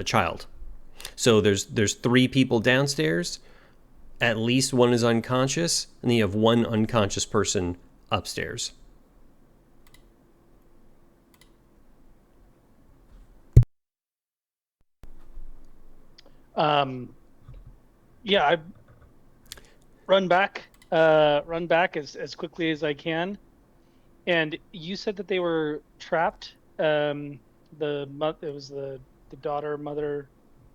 child. So there's 3 people downstairs. At least one is unconscious, and then you have one unconscious person upstairs. Yeah, I run back as quickly as I can. And you said that they were trapped. It was the daughter, mother.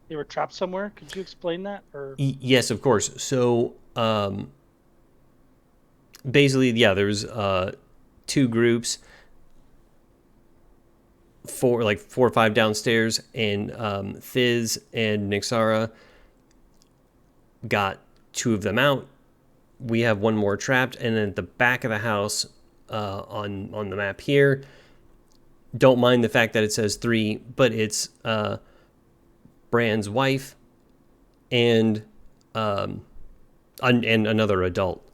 They were trapped somewhere. Could you explain that? Or Yes, of course. So basically, yeah, there's 2 groups, 4 or 5 downstairs, and Thiz and Nixara got 2 of them out. We have 1 more trapped, and then at the back of the house, on the map here, don't mind the fact that it says 3, but it's Brand's wife and another adult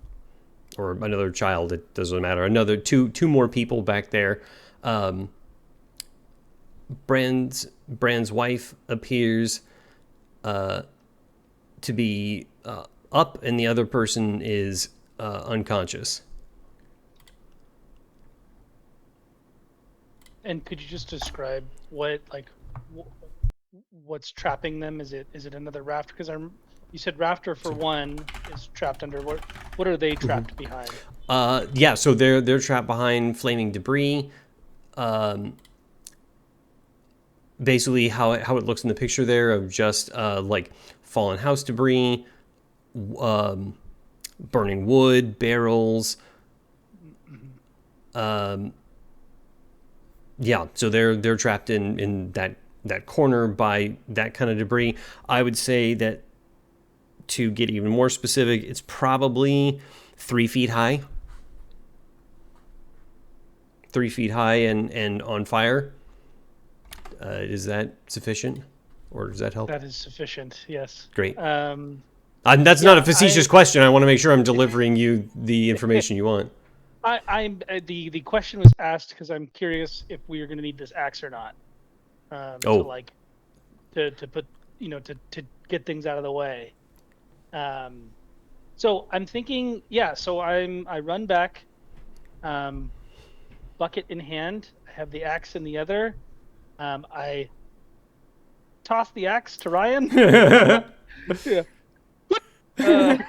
or another child. It doesn't matter. Another two more people back there. Brand's wife appears to be up, and the other person is unconscious. and could you just describe what's trapping them? Is it another rafter? Because you said rafter for one is trapped under what are they trapped behind? Yeah, so they're trapped behind flaming debris. Basically, how it looks in the picture there of just like fallen house debris, burning wood, barrels. Yeah, so they're trapped in that corner by that kind of debris. I would say that, to get even more specific, it's probably 3 feet high. 3 feet high and on fire. Is that sufficient, or does that help? That is sufficient. Yes. Great. Um, That's not a facetious question. I want to make sure I'm delivering you the information you want. the question was asked because I'm curious if we are going to need this axe or not. Oh. To put to get things out of the way. So I'm thinking, yeah. So I run back, bucket in hand. I have the axe in the other. I toss the axe to Ryan. Yeah. And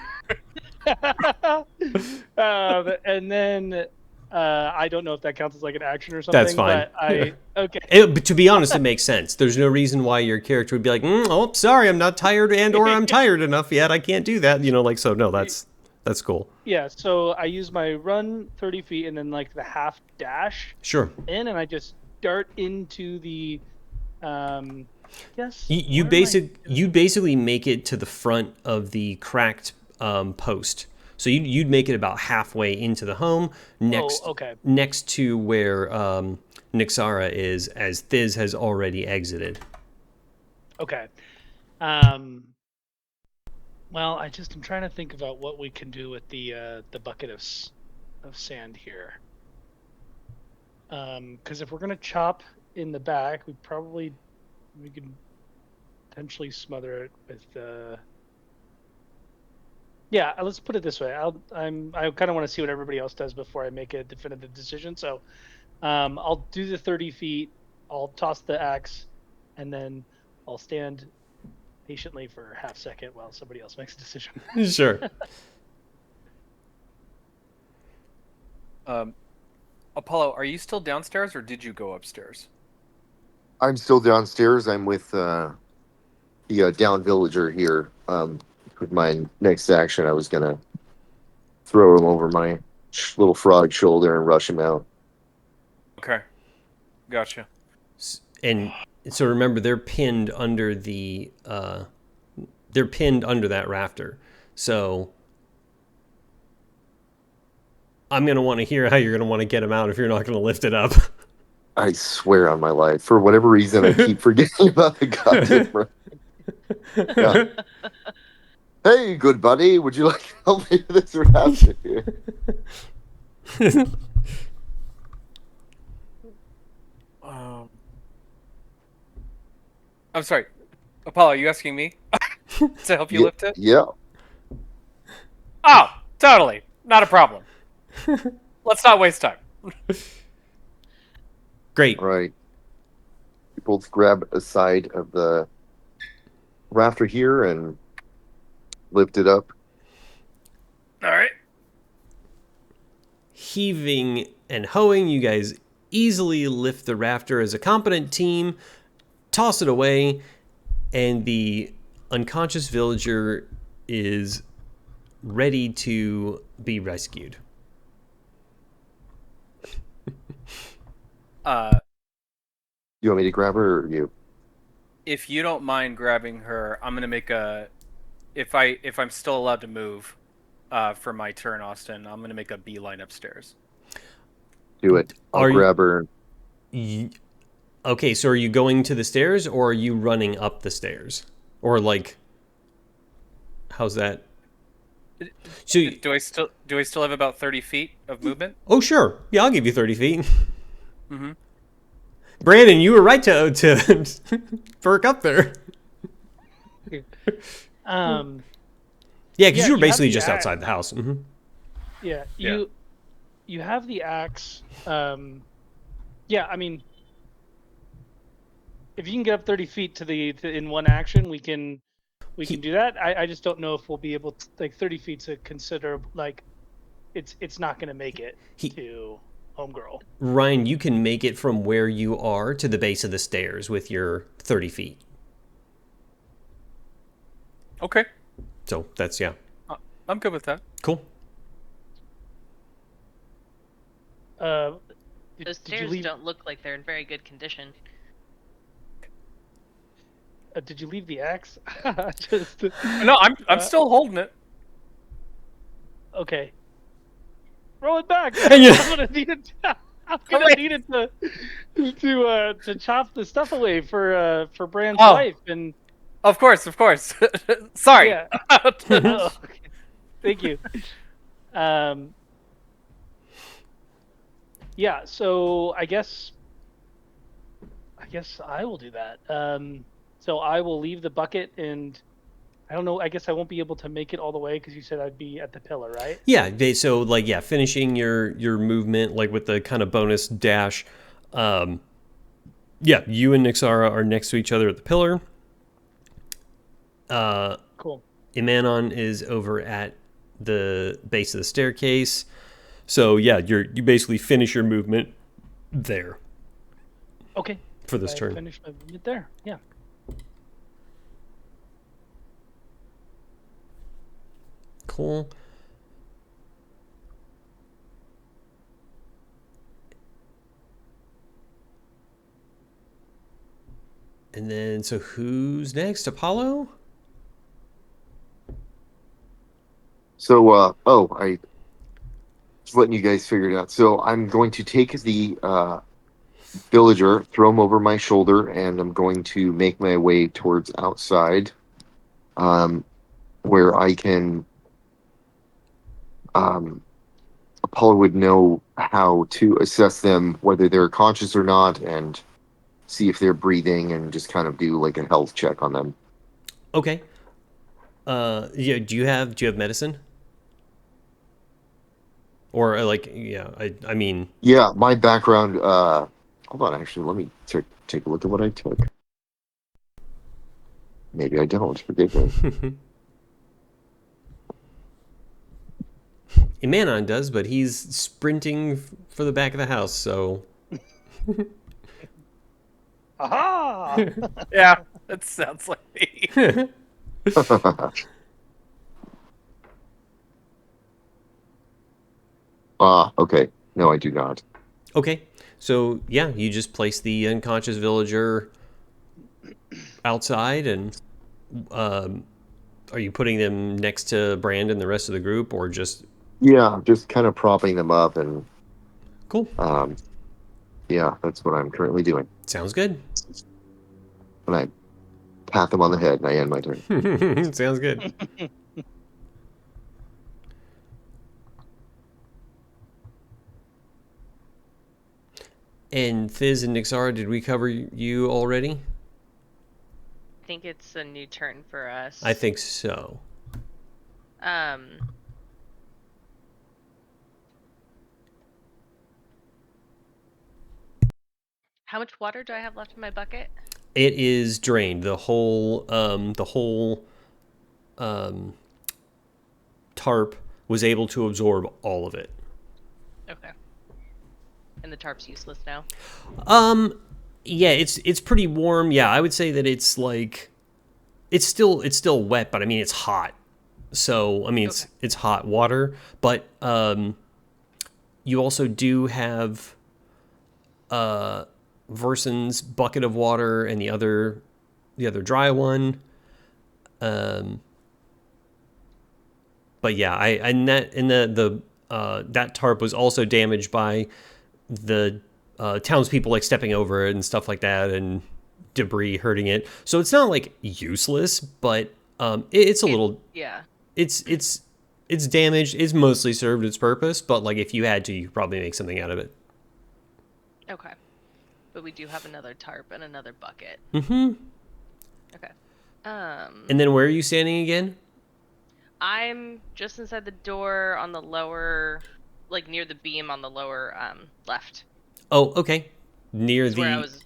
then I don't know if that counts as like an action or something. That's fine. But okay. But to be honest, it makes sense. There's no reason why your character would be like, "Oh, sorry, I'm not tired, or I'm tired enough yet. I can't do that." So. No, that's cool. Yeah. So I use my run 30 feet and then like the half dash Sure. in, and I just dart into the. Yes. You basically make it to the front of the cracked post. So you'd make it about halfway into the home, okay. next to where Nixara is, as Thiz has already exited. Okay. Well, I'm trying to think about what we can do with the bucket of sand here. Because if we're gonna chop in the back, we can potentially smother it with Yeah, let's put it this way. I kind of want to see what everybody else does before I make a definitive decision. So, I'll do the 30 feet. I'll toss the axe, and then I'll stand patiently for a half second while somebody else makes a decision. Sure. Apollo, are you still downstairs or did you go upstairs? I'm still downstairs. I'm with the down villager here. With my next action, I was gonna throw him over my little frog shoulder and rush him out. Okay, gotcha. And so remember, they're pinned under that rafter. So I'm gonna want to hear how you're gonna want to get him out if you're not gonna lift it up. I swear on my life, for whatever reason, I keep forgetting about the goddamn. Yeah. Hey, good buddy, would you like to help me with this rafter here? I'm sorry, Apollo, are you asking me to help you lift it? Yeah. Oh, totally. Not a problem. Let's not waste time. Great. Right. We both grab a side of the rafter here and lift it up. All right. Heaving and hoeing, you guys easily lift the rafter as a competent team, toss it away, and the unconscious villager is ready to be rescued. You want me to grab her or you? If you don't mind grabbing her, I'm gonna make a. If I'm still allowed to move, for my turn, Austin, I'm gonna make a beeline upstairs. Do it. I'll grab her. Okay, so are you going to the stairs or are you running up the stairs? Or like, how's that? So Do I still have about 30 feet of movement? Oh, sure. Yeah, I'll give you 30 feet. Mm-hmm. Brandon, you were right to perk up there. Yeah, because you were you basically have the just axe. outside the house. Mm-hmm. Yeah, Yeah. you have the axe. Yeah, I mean, if you can get up 30 feet in one action, we can do that. I just don't know if we'll be able to. Like 30 feet's a considerable. Like, it's not going to make it to homegirl. Ryan, you can make it from where you are to the base of the stairs with your 30 feet. Okay. So that's, yeah. I'm good with that. Cool. Those Did you stairs leave? don't look like they're in very good condition. Did you leave the axe? No, I'm still holding it. Okay. Roll it back. And you- I'm gonna need it. I'm gonna need it to chop the stuff away for Brand's wife and. Of course. Sorry. Yeah. Oh, okay. Thank you. Yeah. So I guess I will do that. So I will leave the bucket and. I don't know. I guess I won't be able to make it all the way because you said I'd be at the pillar, right? Yeah, so like, yeah, finishing your movement, like with the kind of bonus dash. Yeah, you and Nixara are next to each other at the pillar. Cool. Imanon is over at the base of the staircase. So yeah, you basically finish your movement there. Okay. For this I turn. Finish my movement there. Yeah. Cool. And then, so who's next? Apollo? So, I just letting you guys figure it out. So I'm going to take the villager, throw him over my shoulder, and I'm going to make my way towards outside, um, where I can. Apollo would know how to assess them, whether they're conscious or not, and see if they're breathing, and just kind of do like a health check on them. Okay. Yeah. Do you have medicine? Or like, yeah. I mean. Yeah, my background. Hold on, actually, let me take a look at what I took. Maybe I don't. Forgive me. Manon does, but he's sprinting for the back of the house, so. Aha! Yeah, that sounds like me. Okay. No, I do not. Okay, so yeah, you just place the unconscious villager outside, and are you putting them next to Brand and the rest of the group, or just Yeah, just kind of propping them up, and cool? yeah, that's what I'm currently doing. Sounds good. And I pat them on the head, and I end my turn. Sounds good. And Fizz and Nixara, did we cover you already? I think it's a new turn for us. I think so. Um. How much water do I have left in my bucket? It is drained. The whole tarp was able to absorb all of it. Okay. And the tarp's useless now. Yeah, it's pretty warm. Yeah, I would say that it's like it's still wet, but I mean it's hot. So I mean it's hot water, but you also do have Verson's bucket of water and the other dry one. But yeah, that tarp was also damaged by the townspeople like stepping over it and stuff like that, and debris hurting it. So it's not like useless, but it's a little. Yeah. It's damaged. It's mostly served its purpose, but like if you had to, you could probably make something out of it. Okay. But we do have another tarp and another bucket. Mm-hmm. Okay. And then where are you standing again? I'm just inside the door on the lower, like near the beam on the lower left. Oh, okay. Near That's the. where I was.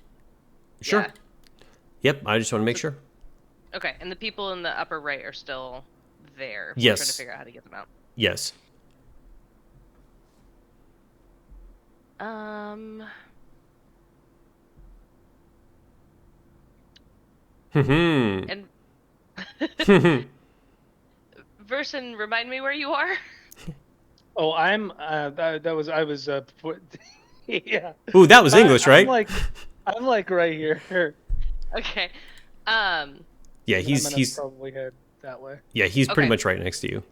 Sure. Yeah. Yep. I just want to make sure. Okay, and the people in the upper right are still there. Yes. We're trying to figure out how to get them out. Yes. And Verson, remind me where you are. Oh, I'm. I was. Yeah. Ooh, that was English, right? I'm like right here. Okay. Yeah, I'm gonna he's probably head that way. yeah, he's pretty Okay. much right next to you.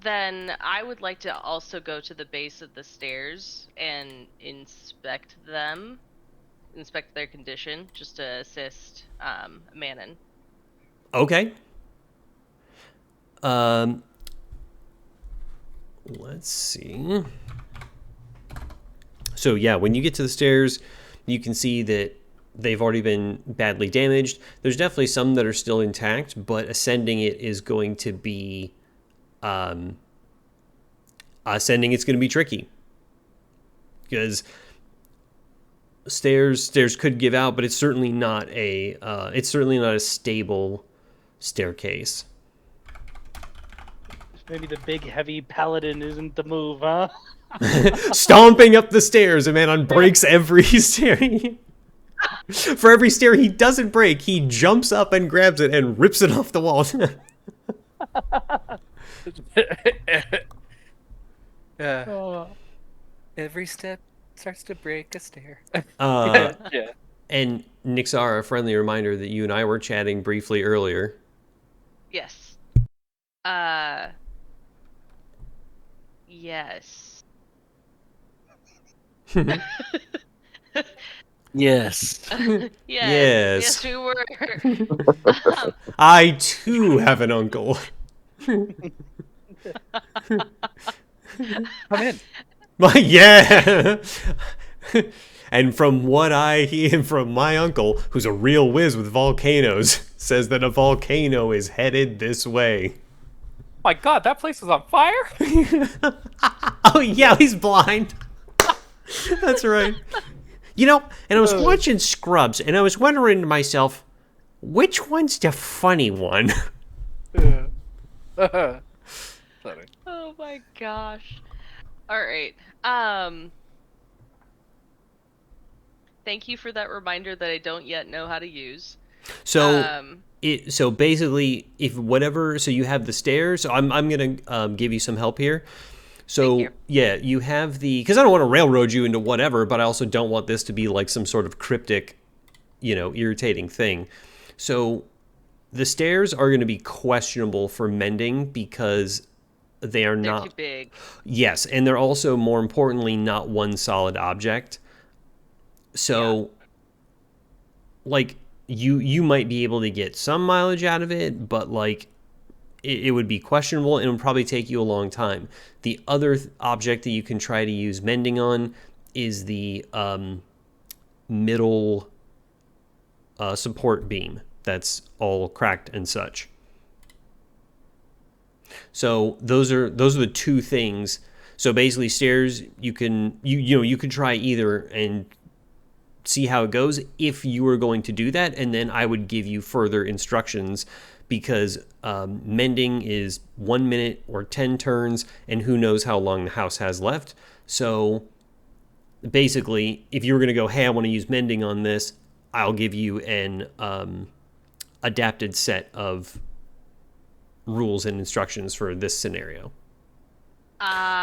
Then I would like to also go to the base of the stairs and inspect their condition, just to assist Manon. Okay. Let's see. So yeah, when you get to the stairs, you can see that they've already been badly damaged. There's definitely some that are still intact, but ascending it is going to be it's going to be tricky because stairs could give out, but it's certainly not a stable staircase. Maybe the big heavy paladin isn't the move, huh? Stomping up the stairs, and man breaks every stair. For every stair he doesn't break, he jumps up and grabs it and rips it off the wall. Every step starts to break a stair. Yeah. And And Nixara, a friendly reminder that you and I were chatting briefly earlier. Yes. Yes. Yes. Yes, we were. um, I too have an uncle. Come in. Yeah. And from what I hear from my uncle, who's a real whiz with volcanoes, says that a volcano is headed this way. My God, that place was on fire. Oh yeah, he's blind. That's right. You know, and I was watching Scrubs, and I was wondering to myself, which one's the funny one? Funny. oh my gosh. All right. Thank you for that reminder that I don't yet know how to use. So so basically, if whatever, so you have the stairs. So I'm gonna give you some help here. So Thank you. yeah, you have because I don't want to railroad you into whatever, but I also don't want this to be like some sort of cryptic, irritating thing. So the stairs are going to be questionable for mending because they're They're not. too big. Yes, and they're also more importantly not one solid object. So like you might be able to get some mileage out of it, but like it would be questionable and it would probably take you a long time. The other object that you can try to use mending on is the middle support beam that's all cracked and such. So those are the two things. So basically, stairs you can you could try either and see how it goes if you were going to do that, and then I would give you further instructions because mending is 1 minute or 10 turns, and who knows how long the house has left. So basically, if you were going to go, hey, I want to use mending on this, I'll give you an adapted set of rules and instructions for this scenario.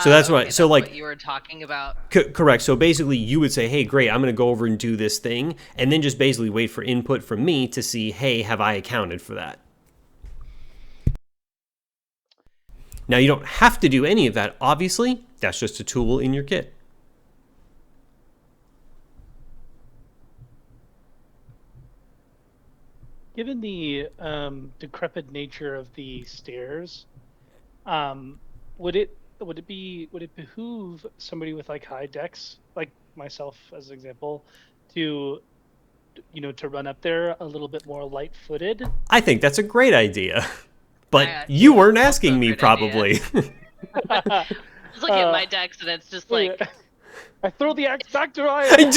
So that's what. Okay, So that's like what you were talking about. Correct. So basically, you would say, "Hey, great, I'm going to go over and do this thing," and then just basically wait for input from me to see, "Hey, have I accounted for that?" Now, you don't have to do any of that. Obviously, that's just a tool in your kit. Given the decrepit nature of the stairs, would it behoove somebody with like high dex, like myself as an example, to to run up there a little bit more light-footed? I think that's a great idea, but I you think weren't that's also asking a me, great idea. probably. Just looking at my decks and it's just like I throw the axe back to Ryan.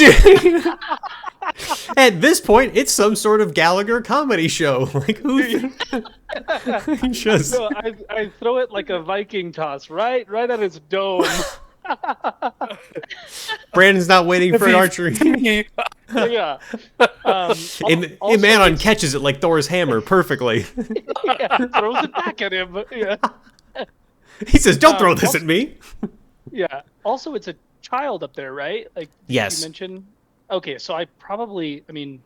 At this point, it's some sort of Gallagher comedy show. Like who? Just No, I throw it like a Viking toss, right at its dome. Brandon's not waiting for an archery. Yeah. And Also, Manon it's- catches it like Thor's hammer perfectly. yeah, throws it back at him. Yeah. He says, "Don't throw this at me." Yeah. Also, it's a child up there, right? Like Yes. you mentioned. Okay, so I mean,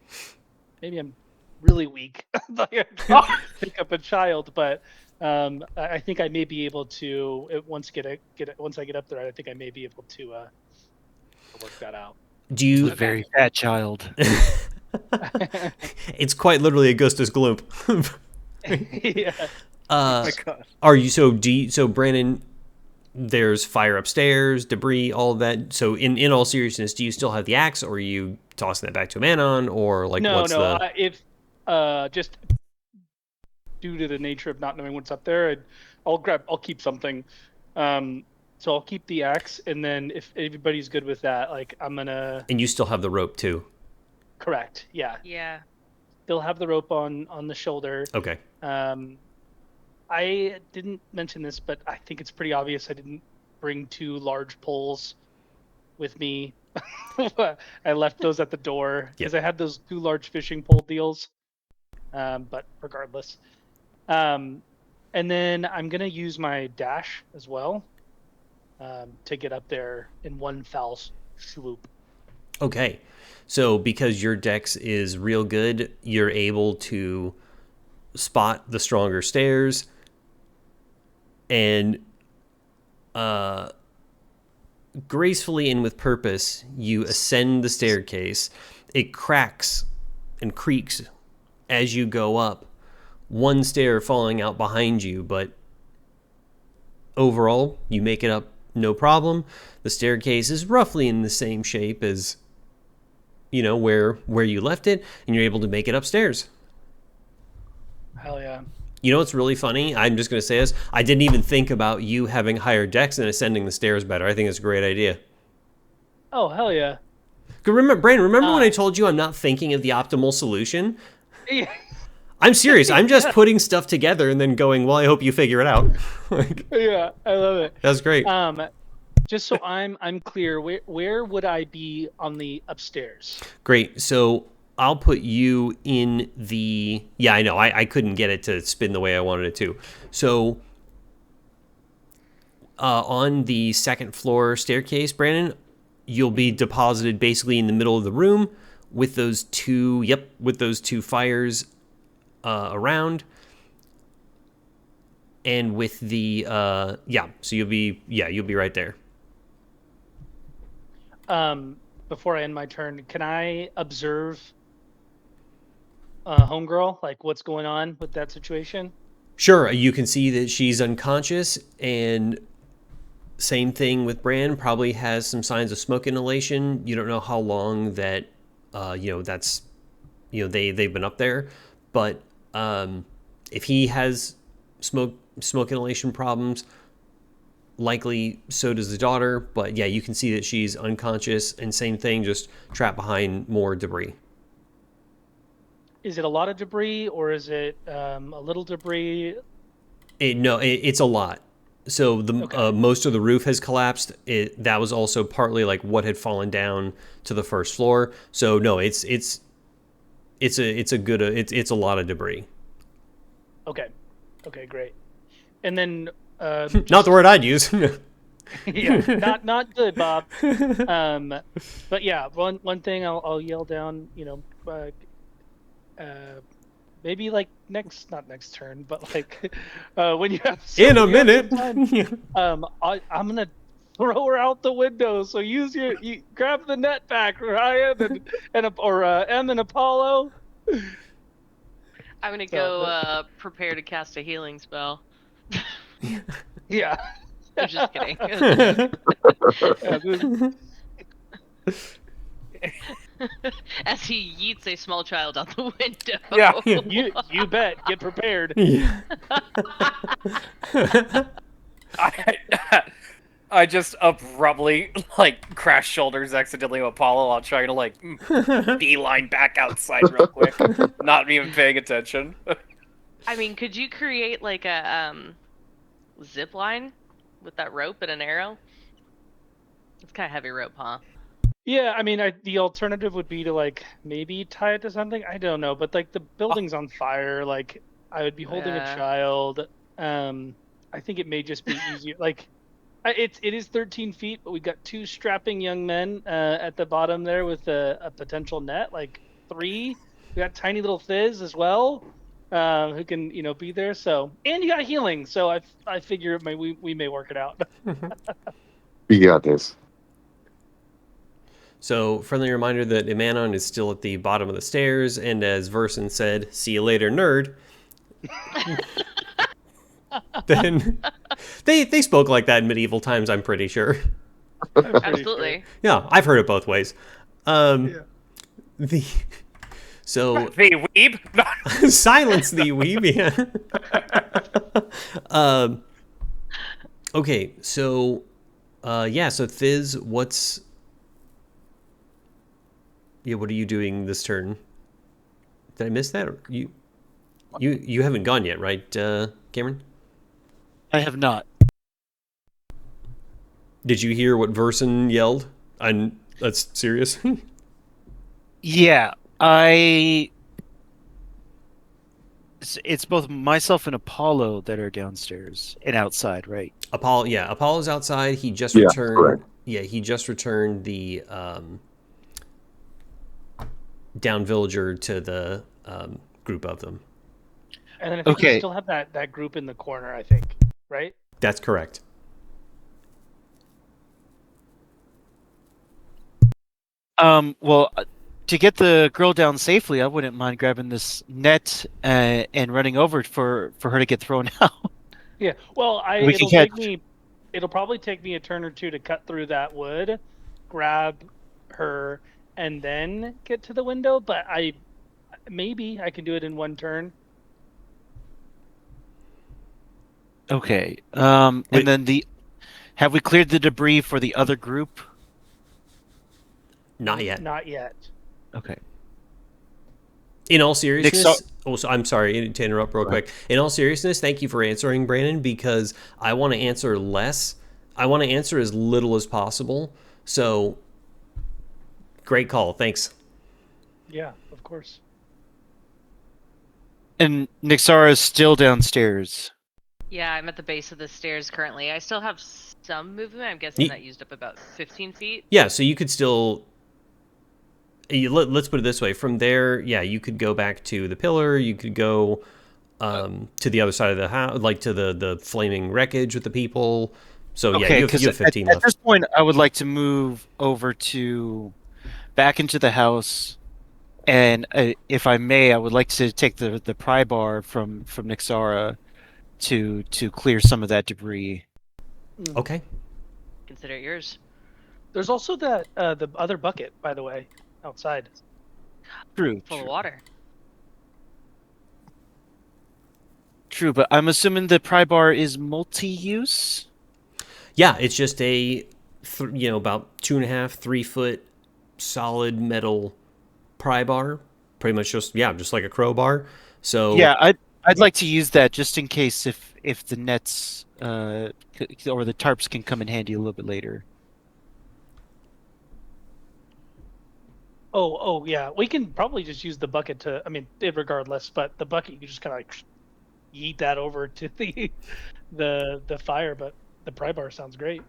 maybe I'm really weak. Like I can't pick up a child, but I think I may be able to once I get up there. I think I may be able to work that out. Do you? A very fat child. It's quite literally Augustus Gloop. Yeah. My God. Are you so Brandon? There's fire upstairs, debris, all of that. So in all seriousness, do you still have the axe, or are you tossing that back to Manon, or like No, what's the? if just due to the nature of not knowing what's up there, I'll keep something. So I'll keep the axe, and then if everybody's good with that, like I'm gonna. And you still have the rope too. Correct. Yeah. yeah. They'll have the rope on the shoulder. Okay. I didn't mention this, but I think it's pretty obvious I didn't bring 2 large poles with me. I left those at the door because I had those 2 large fishing pole deals. But regardless. And then I'm going to use my dash as well to get up there in one foul swoop. Okay. So because your dex is real good, you're able to spot the stronger stairs and gracefully and with purpose, you ascend the staircase. It cracks and creaks as you go up, one stair falling out behind you, but overall, you make it up no problem. The staircase is roughly in the same shape as, where you left it, and you're able to make it upstairs. Hell yeah. You know what's really funny? I'm just going to say this. I didn't even think about you having higher decks and ascending the stairs better. I think it's a great idea. Oh, hell yeah. Brandon, remember when I told you I'm not thinking of the optimal solution? Yeah. I'm serious. I'm just putting stuff together and then going, well, I hope you figure it out. Yeah, I love it. That's great. Just so I'm clear, where would I be on the upstairs? Great. So I'll put you in the... Yeah, I know. I couldn't get it to spin the way I wanted it to. So on the second floor staircase, Brandon, you'll be deposited basically in the middle of the room with those two fires around. And with the... so you'll be right there. Before I end my turn, can I observe homegirl, like what's going on with that situation? Sure, you can see that she's unconscious, and same thing with Bran, probably has some signs of smoke inhalation. You don't know how long that, they've been up there, but if he has smoke inhalation problems, likely so does the daughter. But yeah, you can see that she's unconscious, and same thing, just trapped behind more debris. Is it a lot of debris, or is it a little debris? It's a lot. So Okay. most of the roof has collapsed. That was also partly like what had fallen down to the first floor. So no, it's a lot of debris. Okay, great. And then Not the word I'd use. yeah, not good, Bob. But yeah, one thing I'll yell down, maybe like not next turn, but like when you have In a minute. I'm gonna throw her out the window. So you grab the net back, Ryan, or M and Apollo. I'm gonna go prepare to cast a healing spell. Yeah. I'm just kidding. As he yeets a small child out the window. Yeah. You bet. Get prepared. Yeah. I just abruptly crash shoulders accidentally with Apollo while trying to beeline back outside real quick, not even paying attention. I mean, could you create like a zip line with that rope and an arrow? It's kind of heavy rope, huh? Yeah, I mean, the alternative would be to maybe tie it to something. I don't know, but the building's on fire. I would be holding a child. I think it may just be easier. It is 13 feet, but we got two strapping young men at the bottom there with a potential net. 3. We got tiny little Fizz as well, who can be there. So, and you got healing. So I figure we may work it out. You got this. So, friendly reminder that Imanon is still at the bottom of the stairs, and as Verson said, "See you later, nerd." Then they spoke like that in medieval times, I'm pretty sure. Absolutely. Yeah, I've heard it both ways. The weeb. Silence the weeb. Yeah. Okay, so so Fizz, what are you doing this turn? Did I miss that? Or you haven't gone yet, right, Cameron? I have not. Did you hear what Verson yelled? That's serious. Yeah, it's both myself and Apollo that are downstairs and outside, right? Apollo's outside. He just Yeah, returned. correct. Yeah, he just returned the down villager to the group of them. And then I think Okay. you still have that group in the corner, I think, right? That's correct. Well, to get the girl down safely, I wouldn't mind grabbing this net and running over for her to get thrown out. Yeah. Well, We can catch. it'll probably take me a turn or two to cut through that wood, grab her, and then get to the window. But maybe I can do it in one turn. Okay. Wait. And then have we cleared the debris for the other group? Not yet. Not yet. Okay. In all seriousness, Nick, I'm sorry to interrupt real quick. In all seriousness, thank you for answering, Brandon, because I want to answer less. I want to answer as little as possible. So, great call. Thanks. Yeah, of course. And Nixara is still downstairs. Yeah, I'm at the base of the stairs currently. I still have some movement. I'm guessing that used up about 15 feet. Yeah, so you could still. Let's put it this way. From there, yeah, you could go back to the pillar. You could go to the other side of the house, like to the flaming wreckage with the people. So yeah, Okay, you have 15 at left. this point, I would like to move over back into the house, and if I may, I would like to take the pry bar from Nixara to clear some of that debris. Okay. Consider it yours. There's also that the other bucket, by the way, outside. True. Full of water. True, but I'm assuming the pry bar is multi-use. Yeah, it's just about 2.5, 3 foot solid metal pry bar. Pretty much just like a crowbar. So Yeah, I'd like to use that just in case if the nets or the tarps can come in handy a little bit later. Oh yeah. We can probably just use the bucket to. I mean, regardless, but the bucket you can just kind of like yeet that over to the fire. But the pry bar sounds great.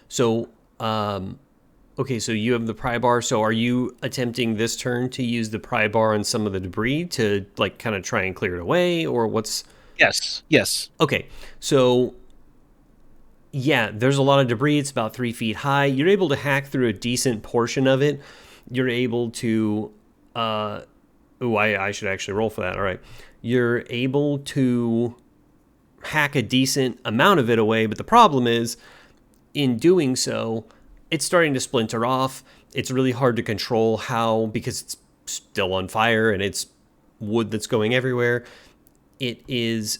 So, okay, so you have the pry bar. So are you attempting this turn to use the pry bar on some of the debris to like kind of try and clear it away, or what's? Yes. Okay, so yeah, there's a lot of debris. It's about 3 feet high. You're able to hack through a decent portion of it. You're able to, I should actually roll for that. All right, you're able to hack a decent amount of it away, but the problem is, in doing so, it's starting to splinter off. It's really hard to control how, because it's still on fire and it's wood that's going everywhere. It is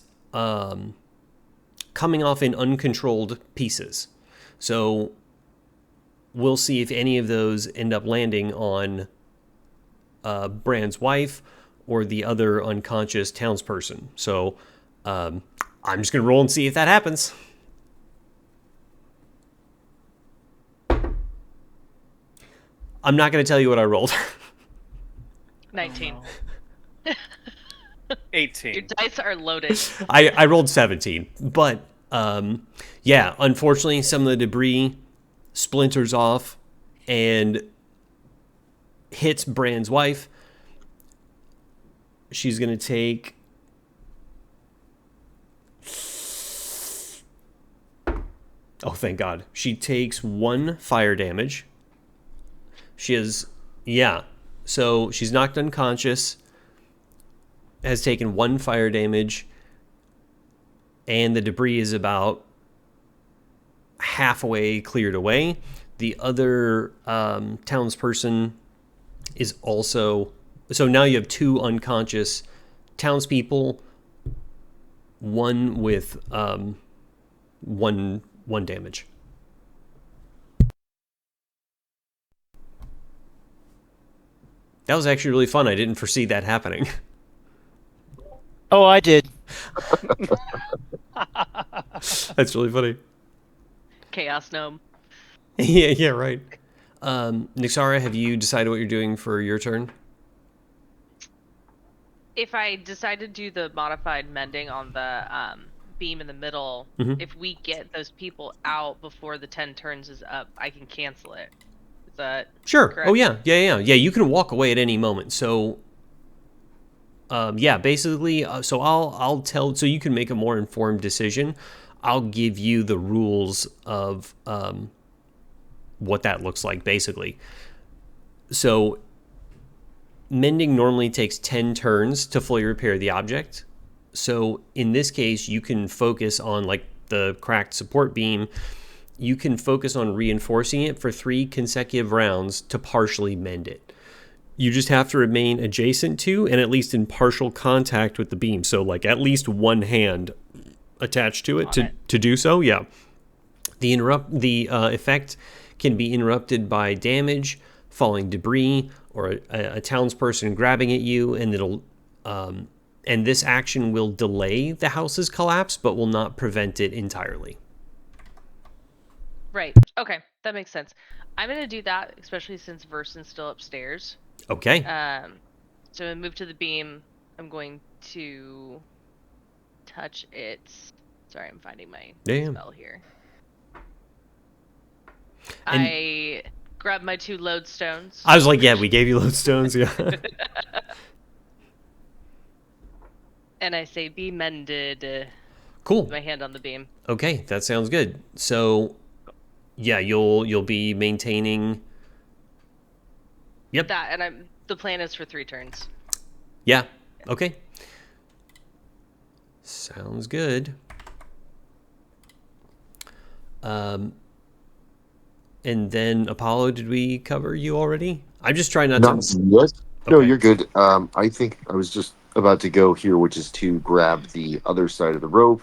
coming off in uncontrolled pieces. So we'll see if any of those end up landing on Brand's wife or the other unconscious townsperson. So I'm just going to roll and see if that happens. I'm not going to tell you what I rolled. 19. 18. Your dice are loaded. I rolled 17. But, yeah, unfortunately, some of the debris splinters off and hits Brand's wife. She's going to take... Oh, thank God. She takes 1 fire damage. She is, so she's knocked unconscious, has taken 1 fire damage, and the debris is about halfway cleared away. The other townsperson is also, so now you have 2 unconscious townspeople, 1 with 1 damage. That was actually really fun. I didn't foresee that happening. Oh, I did. That's really funny. Chaos gnome. Yeah, right. Nixara, have you decided what you're doing for your turn? If I decide to do the modified mending on the beam in the middle, if we get those people out before the 10 turns is up, I can cancel it. Is that Sure. correct? Oh, yeah. You can walk away at any moment. So, basically, so I'll tell, so you can make a more informed decision. I'll give you the rules of what that looks like, basically. So mending normally takes 10 turns to fully repair the object. So in this case, you can focus on, like the cracked support beam, you can focus on reinforcing it for 3 consecutive rounds to partially mend it. You just have to remain adjacent to and at least in partial contact with the beam. So like at least one hand attached to it to do so. Yeah. The effect can be interrupted by damage, falling debris, or a townsperson grabbing at you, and it'll and this action will delay the house's collapse, but will not prevent it entirely. Right. Okay, that makes sense. I'm gonna do that, especially since Verson's still upstairs. Okay. So I move to the beam. I'm going to touch its. Sorry, I'm finding my spell here. And I grab my 2 lodestones. I was like, yeah, we gave you lodestones, yeah. And I say, "Be mended." Cool. With my hand on the beam. Okay, that sounds good. So, yeah, you'll be maintaining. Yep. That, and the plan is for 3 turns. Yeah. Okay. Sounds good. And then Apollo, did we cover you already? I'm just trying not to. Yes. No, Okay. you're good. I think I was just about to go here, which is to grab the other side of the rope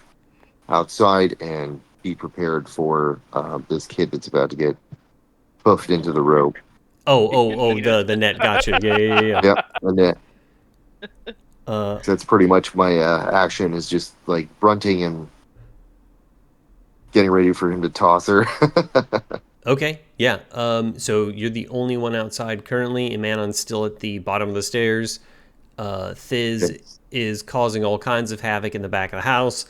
outside and be prepared for this kid that's about to get puffed into the rope. The net. Gotcha. Yeah. Yep, the net. So that's pretty much my action, is just like grunting and getting ready for him to toss her. Okay. Yeah. So you're the only one outside currently. Imanon's still at the bottom of the stairs. Thiz Yes. is causing all kinds of havoc in the back of the house.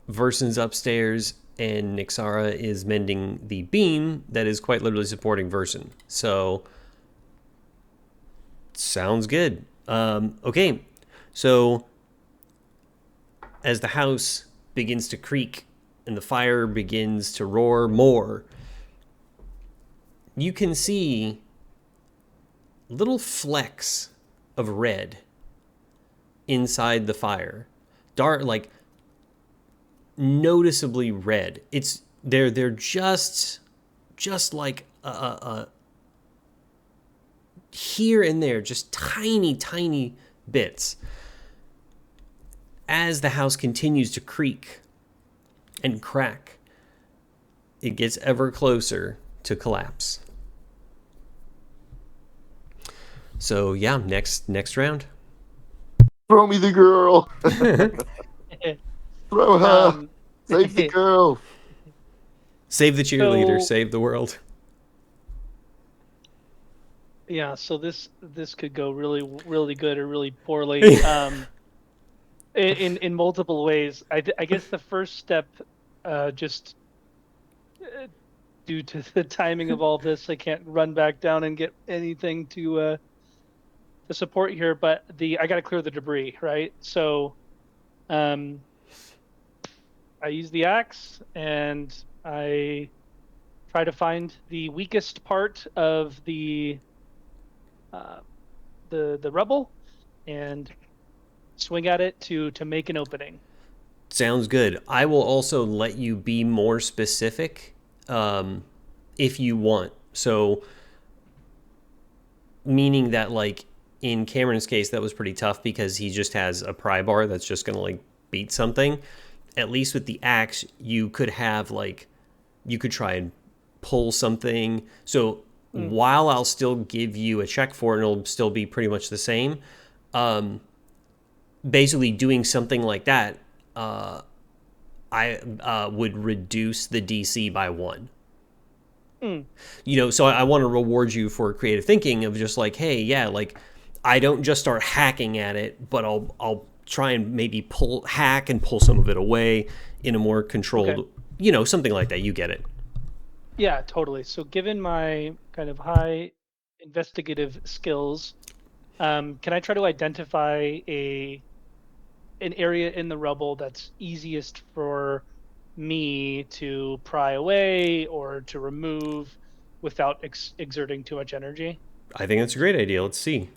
Verson's upstairs, and Nixara is mending the beam that is quite literally supporting Verson. So, sounds good. Okay, so as the house begins to creak and the fire begins to roar more, you can see little flecks of red inside the fire. Dark, like noticeably red. They're just like here and there, just tiny bits. As the house continues to creak and crack, it gets ever closer to collapse. So yeah, next round. Throw me the girl. Throw her. Save the girl. Save the cheerleader. Save the world. Yeah, so this could go really good or really poorly. In multiple ways. I guess the first step, just due to the timing of all this, I can't run back down and get anything to support here. But I got to clear the debris, right? So, I use the axe and I try to find the weakest part of the rubble and swing at it to make an opening. Sounds good. I will also let you be more specific if you want. So, meaning that, like, in Cameron's case, that was pretty tough because he just has a pry bar that's just going to, like, beat something. At least with the axe, you could have, like, you could try and pull something. So, while I'll still give you a check for it, and it'll still be pretty much the same, basically doing something like that, I would reduce the DC by 1. You know, so I want to reward you for creative thinking of just like, hey, yeah, like I don't just start hacking at it, but I'll try and maybe hack and pull some of it away in a more controlled, you know, something like that. You get it. Yeah, totally. So given my kind of high investigative skills, can I try to identify an area in the rubble that's easiest for me to pry away or to remove without exerting too much energy? I think that's a great idea. Let's see.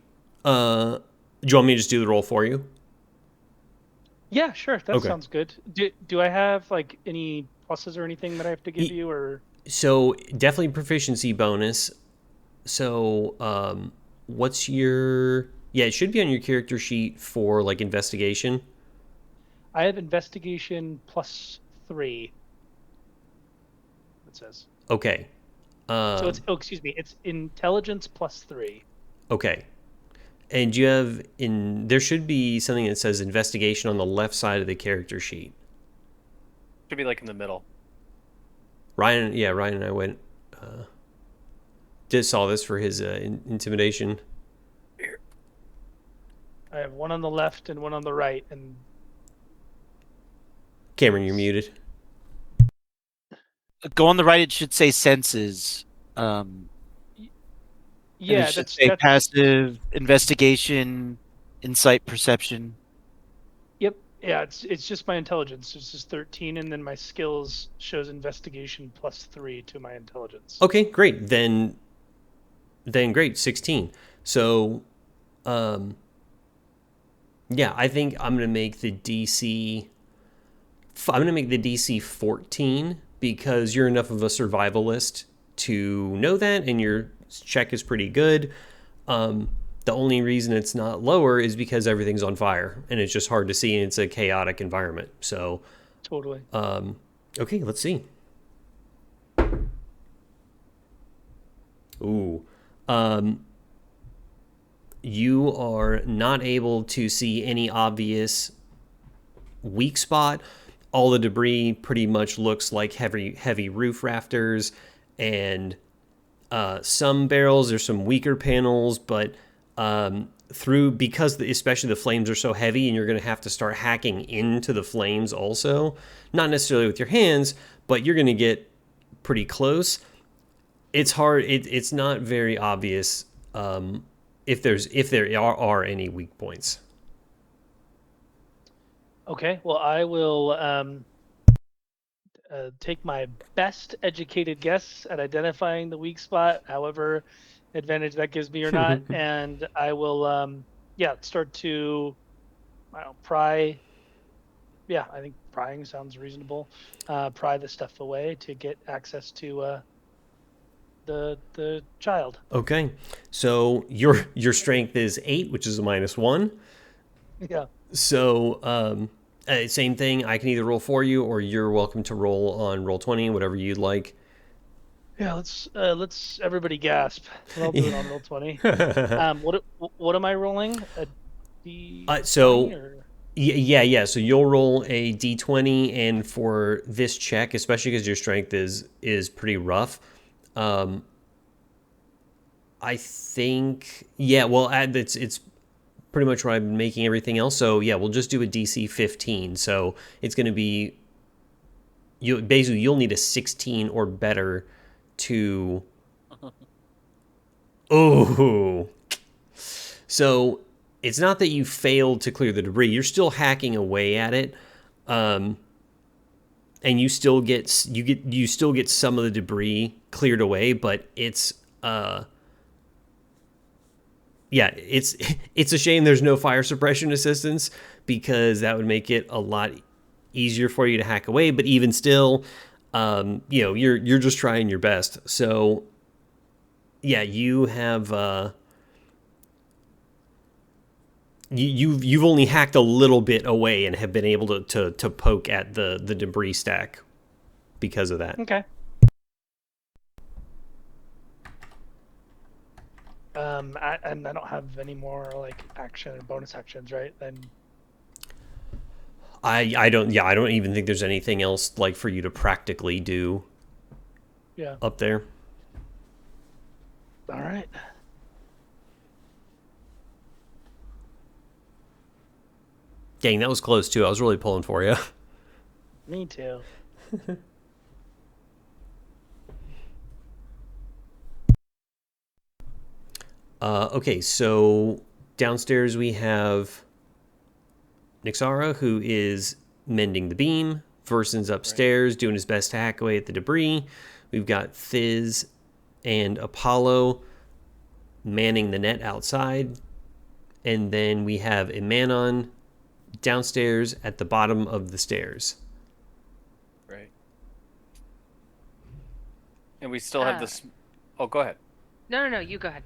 Do you want me to just do the roll for you? Yeah, sure. That Okay. sounds good. Do I have like any pluses or anything that I have to give you, or? So definitely proficiency bonus. So what's your? Yeah, it should be on your character sheet for like investigation. I have investigation +3. It says. Okay. So it's excuse me, it's intelligence +3. Okay. And you have there should be something that says investigation on the left side of the character sheet. Should be like in the middle. Ryan and I went did saw this for his intimidation. I have one on the left and one on the right, and Cameron, you're muted. Go on the right. It should say senses. And yeah, it should that's say passive, investigation, insight, perception. Yep. Yeah, it's just my intelligence. It's just 13, and then my skills shows investigation +3 to my intelligence. Okay, great. Then great, 16. So yeah, I think I'm going to make the DC 14 because you're enough of a survivalist to know that, and your check is pretty good. The only reason it's not lower is because everything's on fire and it's just hard to see, and it's a chaotic environment. So Totally. okay, let's see. Ooh. You are not able to see any obvious weak spot. All the debris pretty much looks like heavy roof rafters, and some barrels. There's some weaker panels, but because especially the flames are so heavy, and you're going to have to start hacking into the flames also. Not necessarily with your hands, but you're going to get pretty close. It's hard. It's not very obvious if there are any weak points. Okay, well, I will take my best educated guess at identifying the weak spot, however advantage that gives me or not, and I will start to pry. Yeah, I think prying sounds reasonable. Pry the stuff away to get access to the child. Okay, so your strength is 8, which is a -1. Yeah. So same thing. I can either roll for you, or you're welcome to roll on Roll20, whatever you'd like. Yeah, let's everybody gasp. I'll do it on Roll20. What am I rolling? A D20 So or? yeah. So you'll roll a D20, and for this check, especially because your strength is pretty rough, I think Well, it's pretty much what I'm making everything else. So yeah, we'll just do a DC 15. So it's going to be you'll need a 16 or better to. Oh, so it's not that you failed to clear the debris. You're still hacking away at it, and you still get some of the debris cleared away, but it's it's a shame there's no fire suppression assistance, because that would make it a lot easier for you to hack away. But even still, you're just trying your best. So yeah, you have you've only hacked a little bit away and have been able to poke at the debris stack because of that. Okay. And I don't have any more like action or bonus actions, right? Then I don't even think there's anything else like for you to practically do. Yeah. Up there. All right. Dang, that was close too. I was really pulling for you. Me too. Okay, so downstairs we have Nixara, who is mending the beam. Verson's upstairs doing his best to hack away at the debris. We've got Thiz and Apollo manning the net outside. And then we have Imanon downstairs at the bottom of the stairs. Right. And we still have this. Oh, go ahead. No, you go ahead.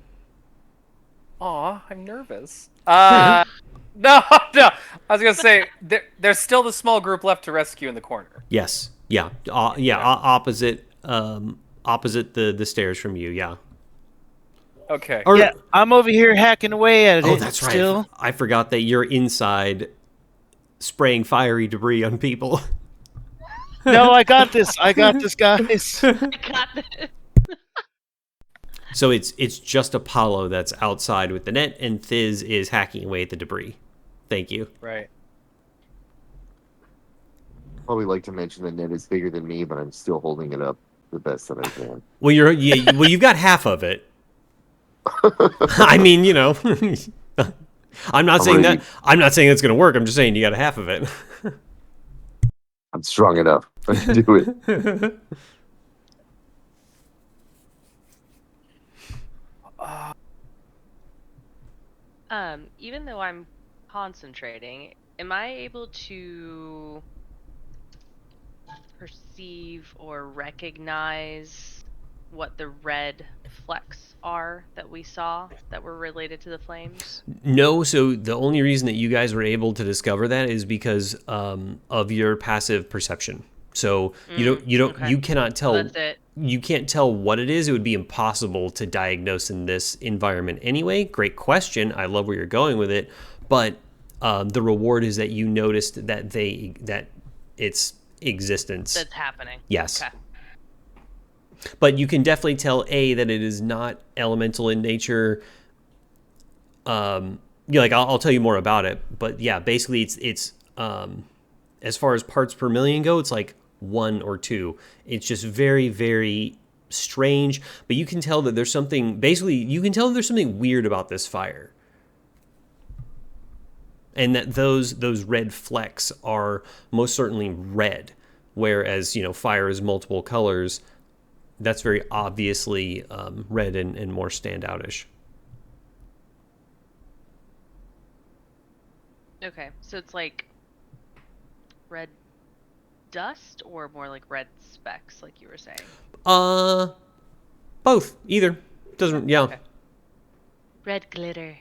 Aw, I'm nervous. No. I was gonna say there's still the small group left to rescue in the corner. Yes. Yeah. Opposite the stairs from you. Yeah. Okay. Or, Yeah, I'm over here hacking away at it. oh, that's still. right. I forgot that you're inside spraying fiery debris on people. No, I got this. I got this, guys. I got this. So it's just Apollo that's outside with the net, and Thiz is hacking away at the debris. Thank you. Right. Probably like to mention the net is bigger than me, but I'm still holding it up the best that I can. Well, you've got half of it. I mean, I'm not saying ready. that. I'm not saying it's going to work. I'm just saying you got a half of it. I'm strong enough. I can do it. Even though I'm concentrating, am I able to perceive or recognize what the red flecks are that we saw that were related to the flames? No, so the only reason that you guys were able to discover that is because of your passive perception. So okay. you cannot tell. That's it. You can't tell what it is. It would be impossible to diagnose in this environment anyway. Great question. I love where you're going with it, but the reward is that you noticed that its existence. That's happening. Yes. Okay. But you can definitely tell that it is not elemental in nature. I'll tell you more about it. But yeah, basically it's as far as parts per million go, it's like 1 or 2. It's just very, very strange. But you can tell that there's something. Basically, you can tell that there's something weird about this fire, and that those red flecks are most certainly red, whereas fire is multiple colors. That's very obviously red and more standoutish. Okay, so it's like red dust or more like red specks, like you were saying? Both. Either. Doesn't. Yeah. Okay. Red glitter.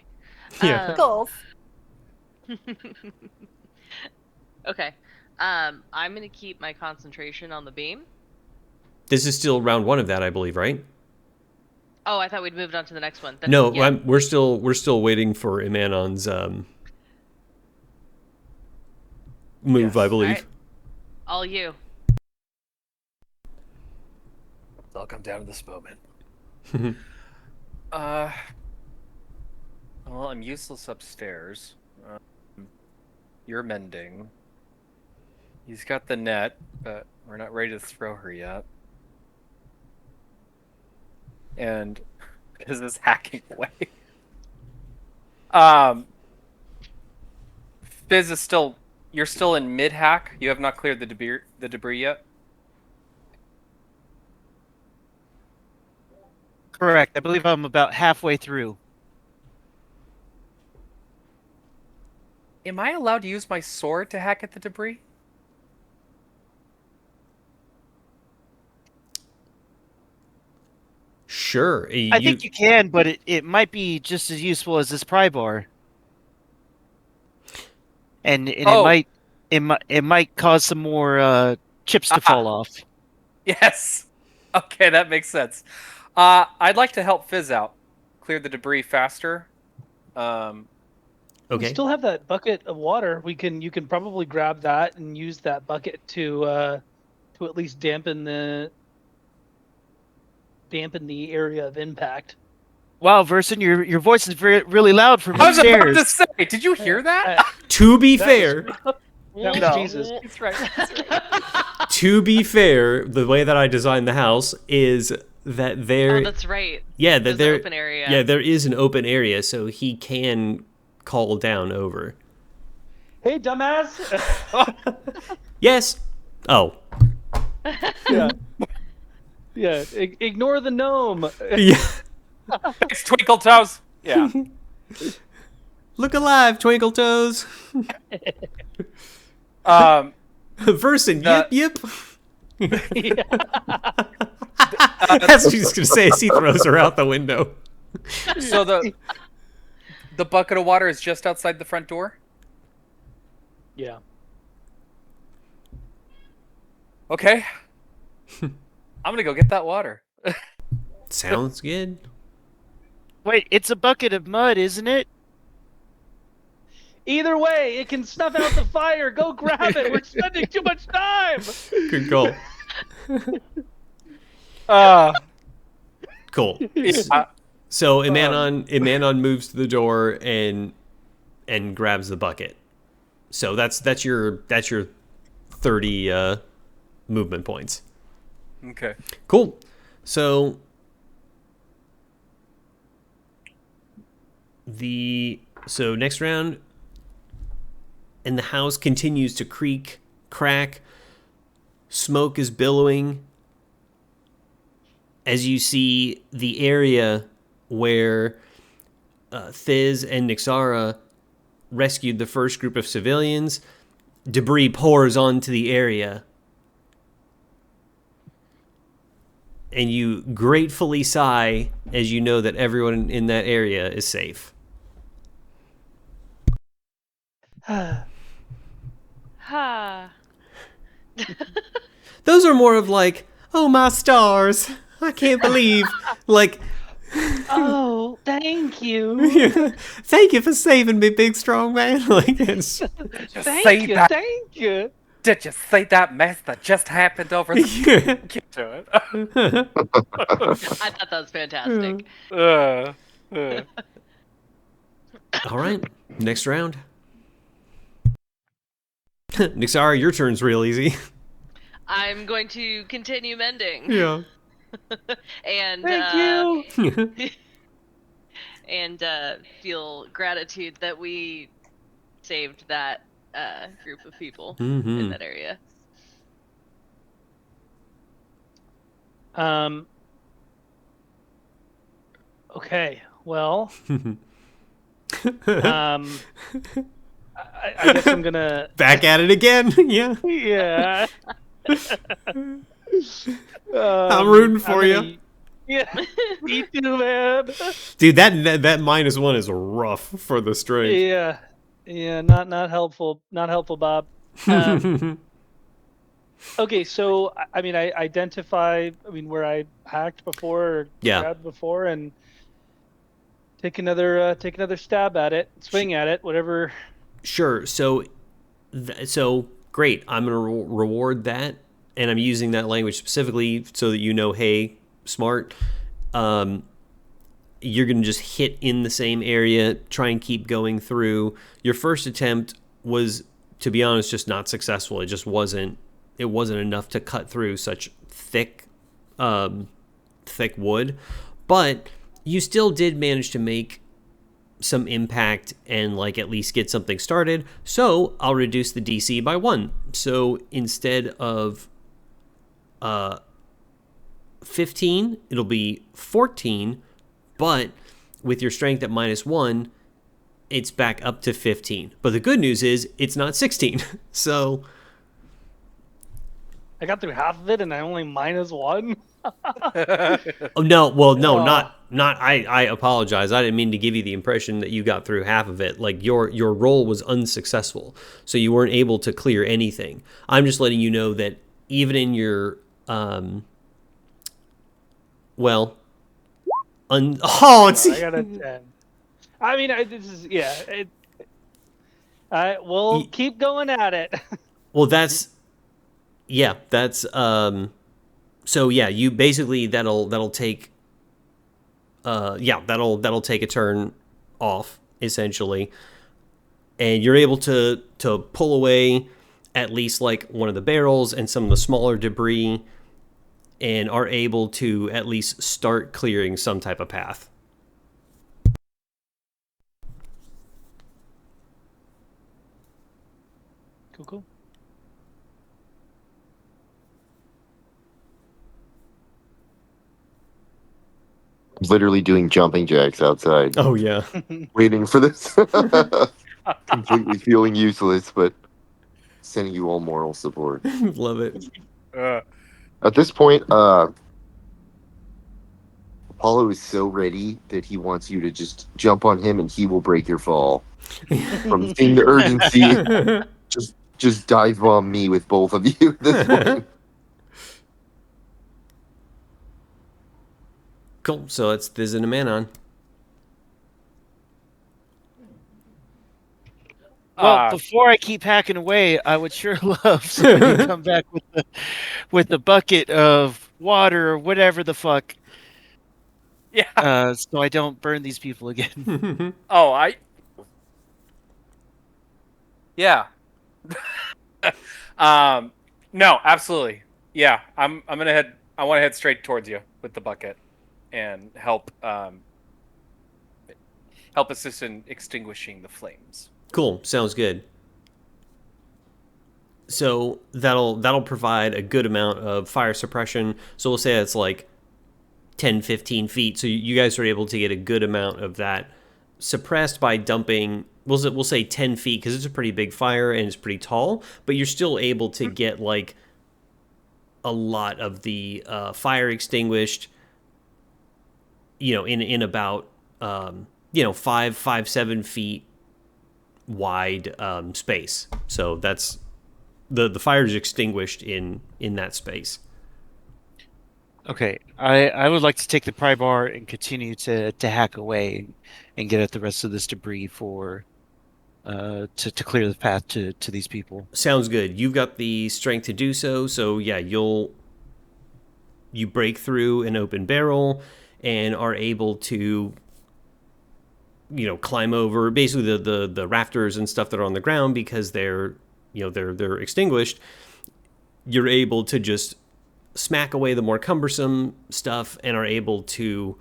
Yeah. Okay. I'm gonna keep my concentration on the beam. This is still round 1 of that, I believe, right? Oh, I thought we'd moved on to the next one. Then, No, yeah. we're still waiting for Imanon's move, Yes. I believe. Alright. All you. I'll come down to this moment. Well, I'm useless upstairs. You're mending. He's got the net, but we're not ready to throw her yet. And because it's hacking away. Fizz is still. You're still in mid hack. You have not cleared the debris yet. Correct. I believe I'm about halfway through. Am I allowed to use my sword to hack at the debris? Sure. I think you can, but it might be just as useful as this pry bar. And it might cause some more chips to fall off. Yes. Okay, that makes sense. I'd like to help Fizz out, clear the debris faster. We Okay. still have that bucket of water. You can probably grab that and use that bucket to at least dampen the area of impact. Wow, Verson, your voice is really loud from I was about upstairs. to say, did you hear that? To be That fair, That was No. Jesus. That's right. That's right. to be fair, the way that I designed the house is that there. Oh, that's right. Yeah, that There's there. an open area. Yeah, there is an open area, so he can call down over. Hey, dumbass! Yes. Oh. Yeah. Yeah. Ignore the gnome. Yeah. It's Twinkle Toes. Yeah. Look alive, Twinkle Toes. Um, Versin, The- yip. Yeah. That's what she's gonna say as he throws her out the window. so the bucket of water is just outside the front door. Yeah. Okay. I'm gonna go get that water. Sounds good. Wait, it's a bucket of mud, isn't it? Either way, it can snuff out the fire. Go grab it. We're spending too much time. Good call. Cool. Yeah. So Imanon moves to the door and grabs the bucket. So that's your 30 movement points. Okay. Cool. So next round, and the house continues to creak, crack. Smoke is billowing as you see the area where Thiz and Nixara rescued the first group of civilians. Debris pours onto the area, and you gratefully sigh as you know that everyone in that area is safe. Ha. Those are more of like, oh my stars, I can't believe, like, Oh, thank you. thank you for saving me, big strong man. Like, it's Thank you. Thank you. Did you see that mess that just happened over the? Get to it. I thought that was fantastic. All right, next round. Nixara, your turn's real easy. I'm going to continue mending. Yeah. And Thank you. and feel gratitude that we saved that group of people in that area. Okay. Well. I guess I'm gonna Back at it again. Yeah. Yeah. I'm rooting for you. Yeah. Me too, man. Dude, that -1 is rough for the strength. Yeah. Yeah. Not helpful. Not helpful, Bob. Okay, so I mean, I identify. I mean, where I hacked before, or Yeah. grabbed before, and take another stab at it, swing at it, whatever. Sure. So great. I'm gonna reward that, and I'm using that language specifically so that you know, hey, smart. You're gonna just hit in the same area, try and keep going through. Your first attempt was, to be honest, just not successful. It just wasn't. It wasn't enough to cut through such thick wood, but you still did manage to make some impact and like at least get something started. So I'll reduce the DC by 1. So instead of 15, it'll be 14, but with your strength at -1, it's back up to 15. But the good news is it's not 16. So I got through half of it, and I only -1. oh no, well no, not I apologize. I didn't mean to give you the impression that you got through half of it. Like your roll was unsuccessful, so you weren't able to clear anything. I'm just letting you know that even in your it's I got a 10. I mean, this is we'll keep going at it. well that's so yeah, you basically that'll take that'll take a turn off essentially, and you're able to pull away at least like one of the barrels and some of the smaller debris, and are able to at least start clearing some type of path. Cool. literally doing jumping jacks outside, Oh yeah. waiting for this. Completely feeling useless, but sending you all moral support. Love it. At this point, Apollo is so ready that he wants you to just jump on him and he will break your fall. From seeing the urgency, just dive bomb me with both of you at this point. Cool. So it's Thiz and a Manon. Well, before I keep hacking away, I would sure love somebody to come back with the bucket of water or whatever the fuck, Yeah. so I don't burn these people again. Oh, yeah. No, absolutely. Yeah, I'm gonna head. I want to head straight towards you with the bucket and help assist in extinguishing the flames. Cool. Sounds good. So that'll provide a good amount of fire suppression. So we'll say it's like 10, 15 feet. So you guys are able to get a good amount of that suppressed by dumping. We'll say 10 feet because it's a pretty big fire and it's pretty tall. But you're still able to get like a lot of the fire extinguished. In about 5-7 feet wide space. So that's the fire is extinguished in that space. Okay, I would like to take the pry bar and continue to hack away and get at the rest of this debris for to clear the path to these people. Sounds good. You've got the strength to do so. So yeah, you break through an open barrel and are able to climb over basically the rafters and stuff that are on the ground because they're extinguished. You're able to just smack away the more cumbersome stuff and are able to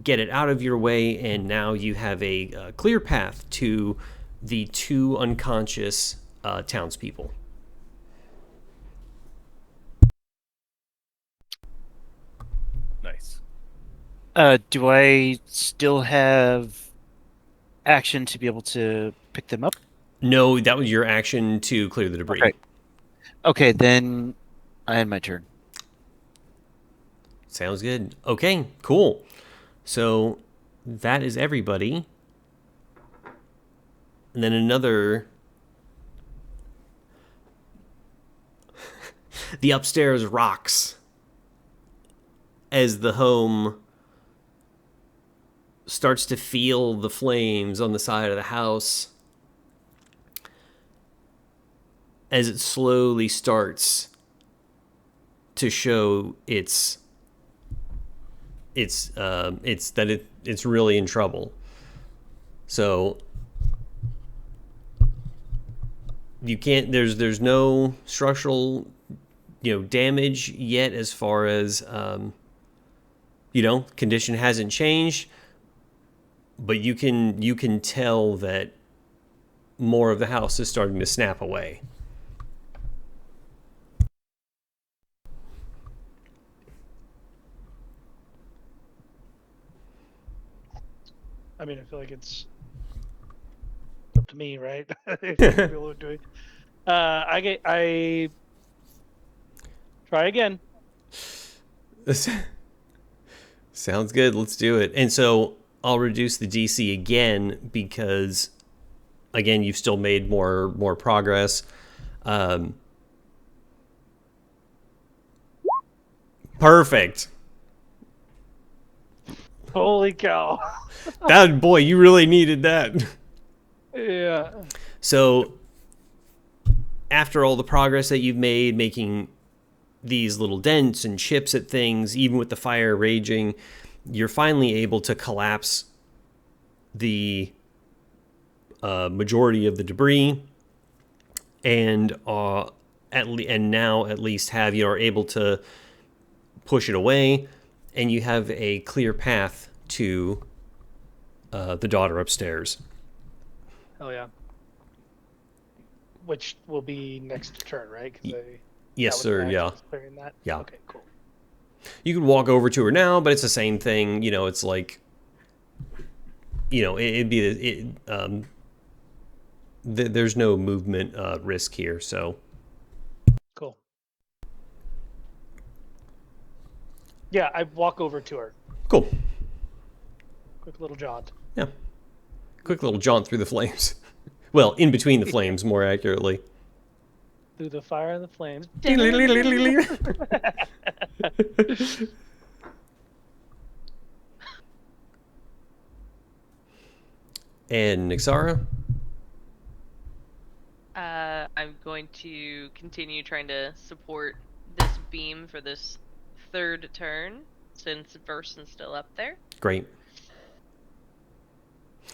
get it out of your way, and now you have a clear path to the two unconscious townspeople. Nice. Do I still have action to be able to pick them up? No, that was your action to clear the debris. Okay, then I end my turn. Sounds good. Okay, cool. So that is everybody. And then another... the upstairs rocks as the home starts to feel the flames on the side of the house as it slowly starts to show it's really in trouble. So you can't there's no structural damage yet as far as condition hasn't changed, but you can tell that more of the house is starting to snap away. I mean, I feel like it's up to me, right? I try again. Sounds good. Let's do it. And so I'll reduce the DC again because, again, you've still made more progress. Perfect. Holy cow! Boy, you really needed that. Yeah. So after all the progress that you've made, making these little dents and chips at things, even with the fire raging, you're finally able to collapse the majority of the debris, and now at least are able to push it away, and you have a clear path to the daughter upstairs. Oh yeah. Which will be next turn, right? Yes, sir. Yeah. Clearing that. Yeah. Okay, cool. You could walk over to her now, but it's the same thing. You know, it's like, you know, there's no movement risk here, so. Cool. Yeah, I walk over to her. Cool. Quick little jaunt. Yeah. Quick little jaunt through the flames. Well, in between the flames, more accurately. Through the fire and the flames. And Nixara? I'm going to continue trying to support this beam for this third turn, since Verson's still up there. Great.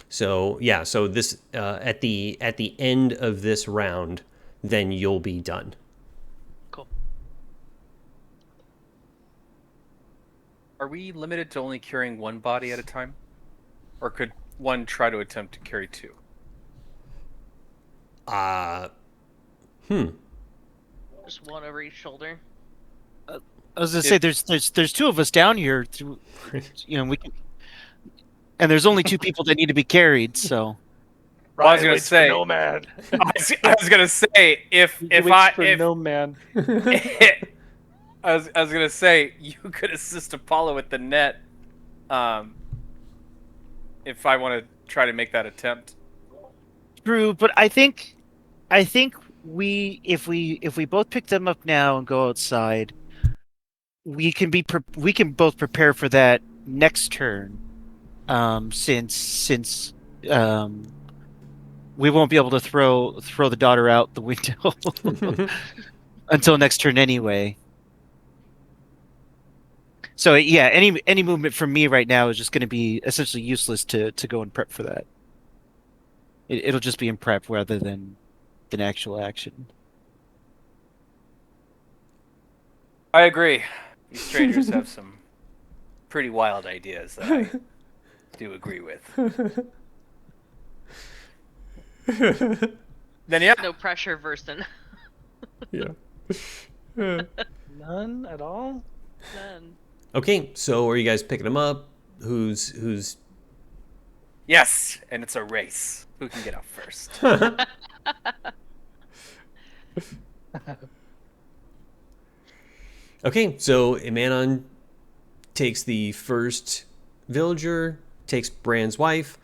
So yeah, so this at the end of this round, then you'll be done. Cool. Are we limited to only carrying one body at a time? Or could one try to attempt to carry two? Just one over each shoulder. I was gonna say there's two of us down here. You know, we can, and there's only two people that need to be carried. So Well, I was gonna say, no man. I was gonna say if no man. I was gonna say you could assist Apollo with the net, if I want to try to make that attempt. true, but I think we if we both pick them up now and go outside, we can both prepare for that next turn. Since we won't be able to throw the daughter out the window until next turn anyway. So yeah, any movement from me right now is just going to be essentially useless to go and prep for that. It'll just be in prep rather than actual action. I agree. These strangers have some pretty wild ideas that I do agree with. Then yeah, No pressure, Verson. Yeah. None at all? None. Okay, so are you guys picking them up? Who's yes, and it's a race. Who can get out first? Okay, so Emanon takes the first villager, takes Bran's wife,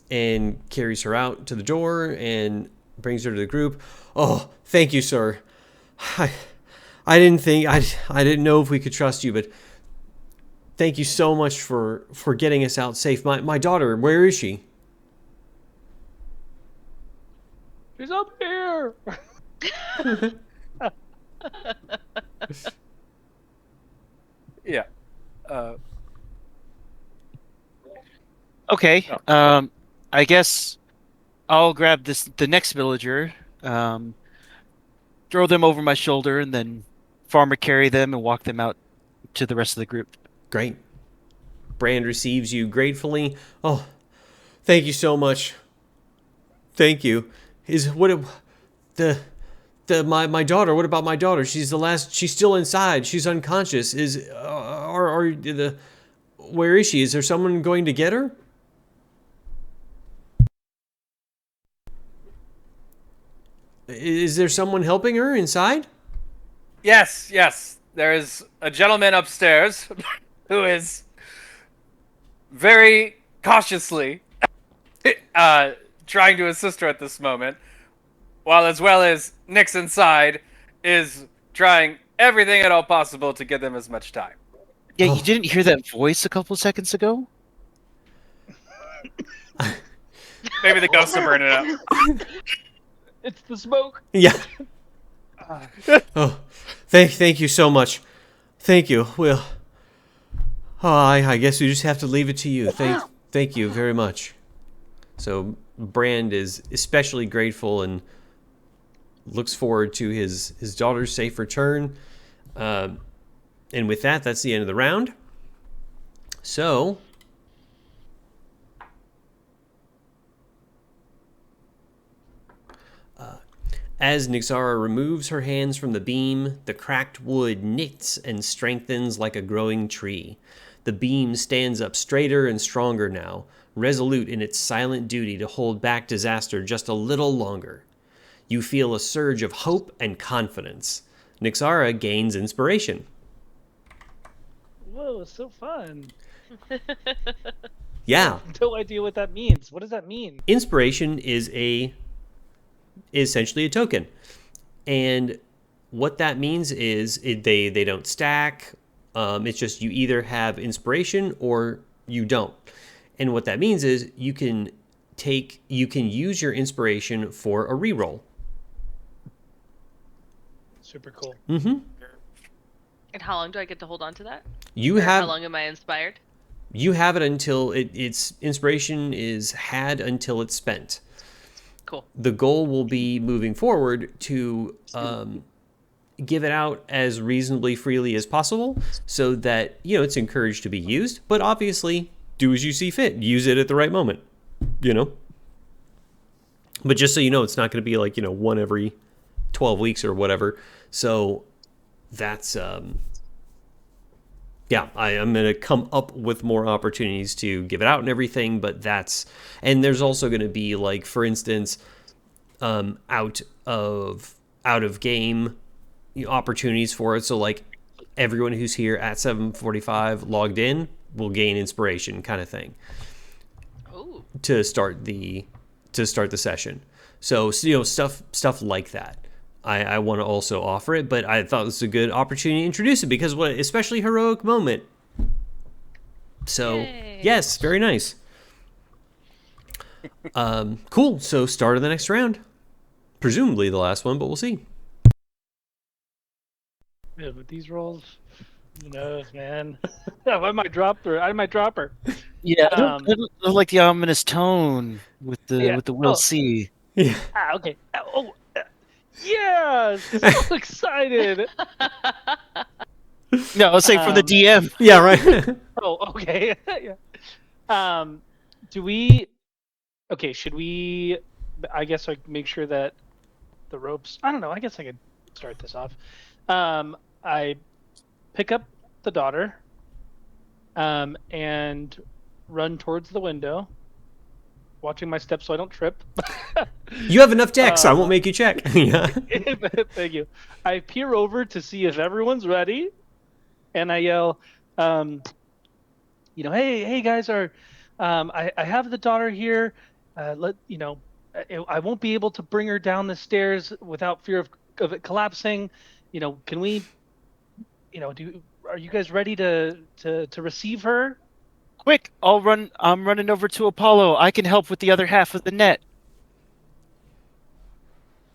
and carries her out to the door and brings her to the group. Oh, thank you, sir. I didn't know if we could trust you, but thank you so much for getting us out safe. My daughter, where is she? She's up here. Yeah. Okay. I guess I'll grab the next villager, throw them over my shoulder, and then farmer carry them and walk them out to the rest of the group. Great. Brand receives you gratefully. Oh, thank you so much. Thank you. My daughter? What about my daughter? She's still inside. She's unconscious. Where is she? Is there someone going to get her? Is there someone helping her inside? Yes. There is a gentleman upstairs who is very cautiously trying to assist her at this moment, while as well as Nyx inside is trying everything at all possible to give them as much time. Yeah, you didn't hear that voice a couple seconds ago? Maybe the ghosts are burning up. It's the smoke. Yeah. Oh, thank you so much. Thank you. Well, I guess we just have to leave it to you. Thank you very much. So Brand is especially grateful and looks forward to his daughter's safe return. And with that, that's the end of the round. So As Nixara removes her hands from the beam, the cracked wood knits and strengthens like a growing tree. The beam stands up straighter and stronger now, resolute in its silent duty to hold back disaster just a little longer. You feel a surge of hope and confidence. Nixara gains inspiration. Whoa, so fun. Yeah. No idea what that means. What does that mean? Inspiration is essentially a token. And what that means is they don't stack. It's just you either have inspiration or you don't. And what that means is you can use your inspiration for a reroll. Super cool. Mm-hmm. And how long do I get to hold on to that? How long am I inspired? You have it until its inspiration is had until it's spent. Cool. The goal will be moving forward to give it out as reasonably freely as possible so that, it's encouraged to be used, but obviously do as you see fit. Use it at the right moment, But just so you know, it's not going to be like, one every 12 weeks or whatever. So that's, I'm going to come up with more opportunities to give it out and everything, but and there's also going to be like, for instance, out of game opportunities for it. So like everyone who's here at 7:45 logged in will gain inspiration kind of thing. Ooh. To start the session. So stuff like that. I want to also offer it, but I thought this was a good opportunity to introduce it because especially heroic moment. So Yay. Yes, very nice. Cool. So start of the next round. Presumably the last one, but we'll see. Yeah, with these rolls, who knows, man? I might drop her. Yeah, I don't like the ominous tone with the Yeah. we'll see. Yeah. Okay. Yes! So excited. No, I was saying from the DM. Yeah, right. Oh, okay. Yeah. Should we? I guess make sure that the ropes. I don't know. I guess I could start this off. I pick up the daughter, and run towards the window, watching my steps so I don't trip. You have enough decks. I won't make you check. Yeah. Thank you. I peer over to see if everyone's ready, and I yell, hey guys, I have the daughter here. I won't be able to bring her down the stairs without fear of it collapsing. Can we? Are you guys ready to receive her? Quick, I'm running over to Apollo. I can help with the other half of the net.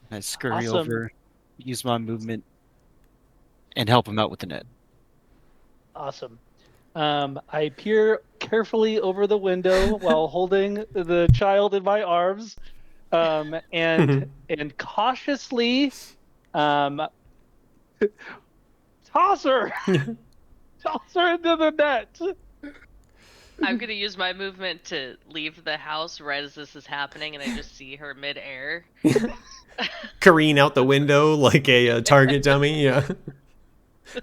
I scurry Awesome. over, use my movement, and help him out with the net. Awesome. I peer carefully over the window while holding the child in my arms, and cautiously toss her into the net. I'm gonna use my movement to leave the house right as this is happening, and I just see her midair. Careen out the window like a target dummy. Yeah.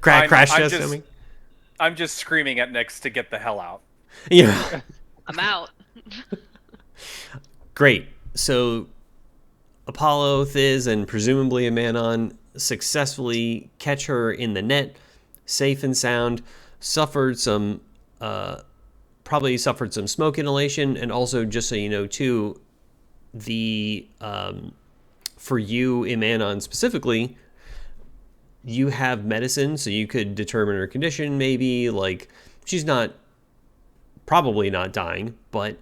Crash test dummy. I'm just screaming at Nyx to get the hell out. Yeah. I'm out. Great. So Apollo, Thiz, and presumably Amanon successfully catch her in the net, safe and sound. Probably suffered some smoke inhalation, and also, just so you know, too, the for you, Imanon specifically, you have medicine, so you could determine her condition. Maybe like she's probably not dying, but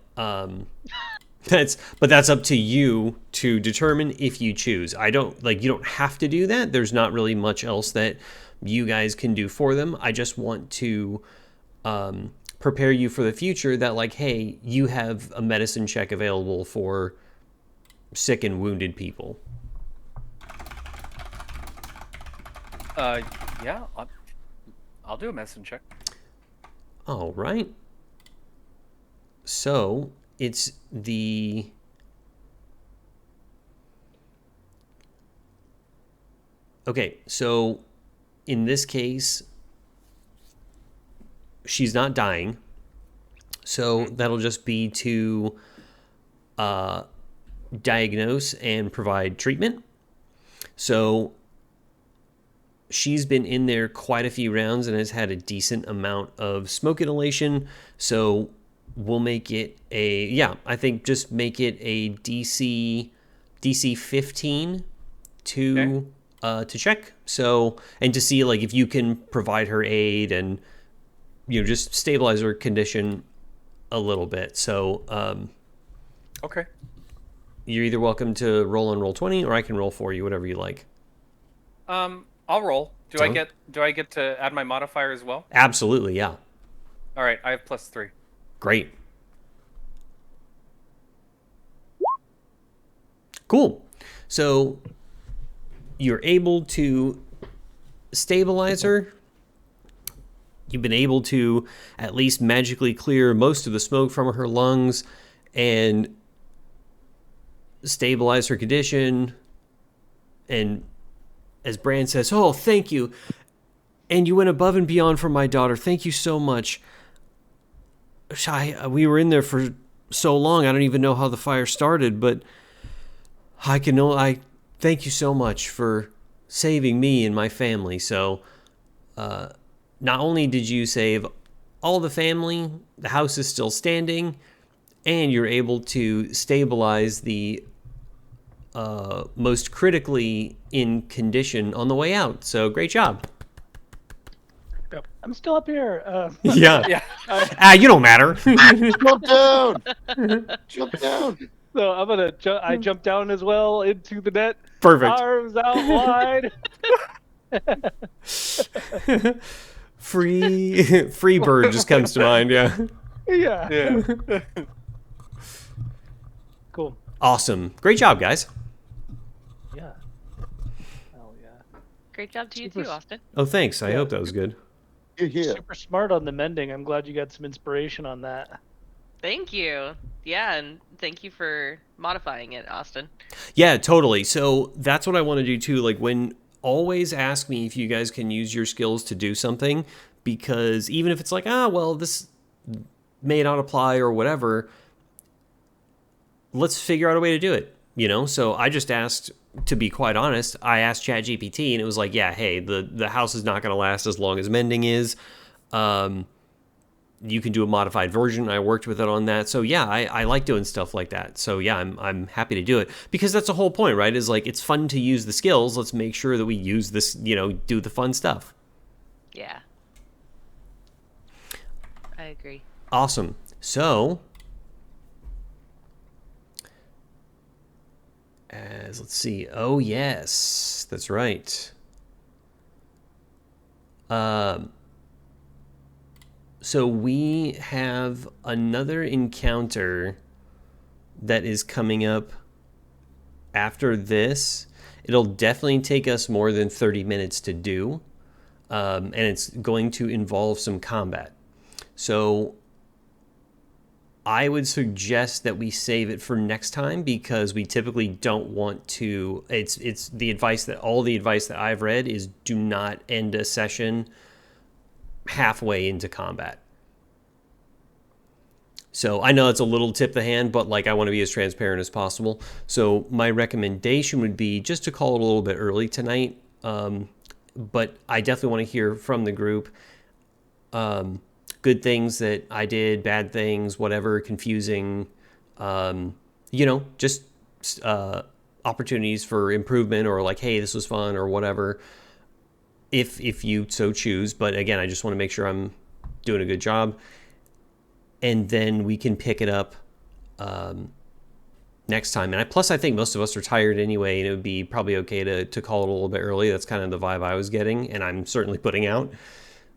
that's up to you to determine if you choose. You don't have to do that. There's not really much else that you guys can do for them. I just want to prepare you for the future that, like, hey, you have a medicine check available for sick and wounded people. Yeah, I'll do a medicine check. All right. So it's Okay, so in this case, she's not dying. So that'll just be to diagnose and provide treatment. So she's been in there quite a few rounds and has had a decent amount of smoke inhalation. So we'll make it I think just make it a DC 15 to check. So, and to see like if you can provide her aid and just stabilize her condition a little bit. So Okay. you're either welcome to roll on roll 20 or I can roll for you, whatever you like. I'll roll. Do I get to add my modifier as well? Absolutely, yeah. All right, I have +3. Great. Cool. So you're able to stabilize her. You've been able to at least magically clear most of the smoke from her lungs and stabilize her condition. And as Bran says, "Oh, thank you. And you went above and beyond for my daughter. Thank you so much. We were in there for so long. I don't even know how the fire started, but I thank you so much for saving me and my family." So, not only did you save all the family, the house is still standing, and you're able to stabilize the most critically in condition on the way out. So, great job. Yep. I'm still up here. Yeah. Yeah. You don't matter. Jump down! Jump down! So I'm gonna I jump down as well into the net. Perfect. Arms out wide. Free bird just comes to mind. Yeah. Yeah. Yeah. Cool. Awesome. Great job, guys. Yeah. Hell yeah. Great job to you Super too, Austin. Oh, thanks. I Yeah. hope that was good. Yeah. Super smart on the mending. I'm glad you got some inspiration on that. Thank you. Yeah, and thank you for modifying it, Austin. Yeah, totally. So that's what I want to do too. Like, always ask me if you guys can use your skills to do something, because even if it's like, well, this may not apply or whatever, let's figure out a way to do it. So I just asked, to be quite honest, I asked ChatGPT and it was like, yeah, hey, the house is not going to last as long as mending is. You can do a modified version. I worked with it on that. So yeah, I like doing stuff like that. So yeah, I'm happy to do it, because that's the whole point, right? Is like, it's fun to use the skills. Let's make sure that we use this, do the fun stuff. Yeah. I agree. Awesome. So let's see. Oh yes, that's right. So we have another encounter that is coming up after this. It'll definitely take us more than 30 minutes to do, and it's going to involve some combat. So I would suggest that we save it for next time, because we typically don't want to. It's the advice that I've read is, do not end a session halfway into combat. So I know it's a little tip the hand, but like, I want to be as transparent as possible. So my recommendation would be just to call it a little bit early tonight. But I definitely want to hear from the group. Good things that I did, bad things, whatever, confusing, just opportunities for improvement, or like, hey, this was fun, or whatever, if you so choose. But again, I just want to make sure I'm doing a good job. And then we can pick it up next time. And plus, I think most of us are tired anyway, and it would be probably okay to call it a little bit early. That's kind of the vibe I was getting, and I'm certainly putting out.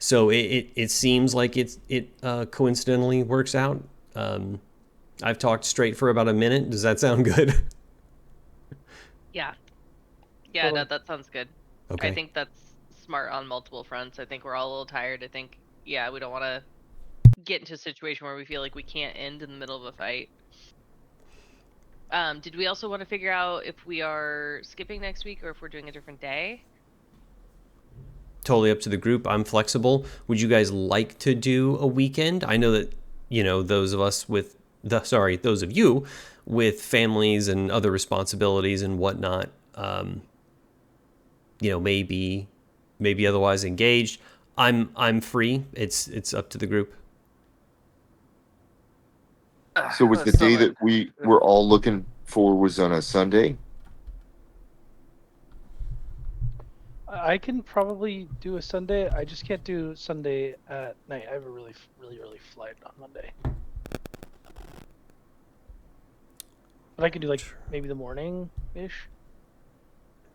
So it seems like it coincidentally works out. I've talked straight for about a minute. Does that sound good? Yeah. Yeah, no, that sounds good. Okay. I think that's smart on multiple fronts. I think we're all a little tired. I think, yeah, we don't want to get into a situation where we feel like we can't end in the middle of a fight. Did we also want to figure out if we are skipping next week or if we're doing a different day? totally up to the group. I'm flexible. Would you guys like to do a weekend? I know that, those of you with families and other responsibilities and whatnot, maybe otherwise engaged. I'm free. It's up to the group. So was the day that we were all looking for was on a Sunday? I can probably do a Sunday. I just can't do Sunday at night. I have a really early flight on Monday. But I can do like maybe the morning ish.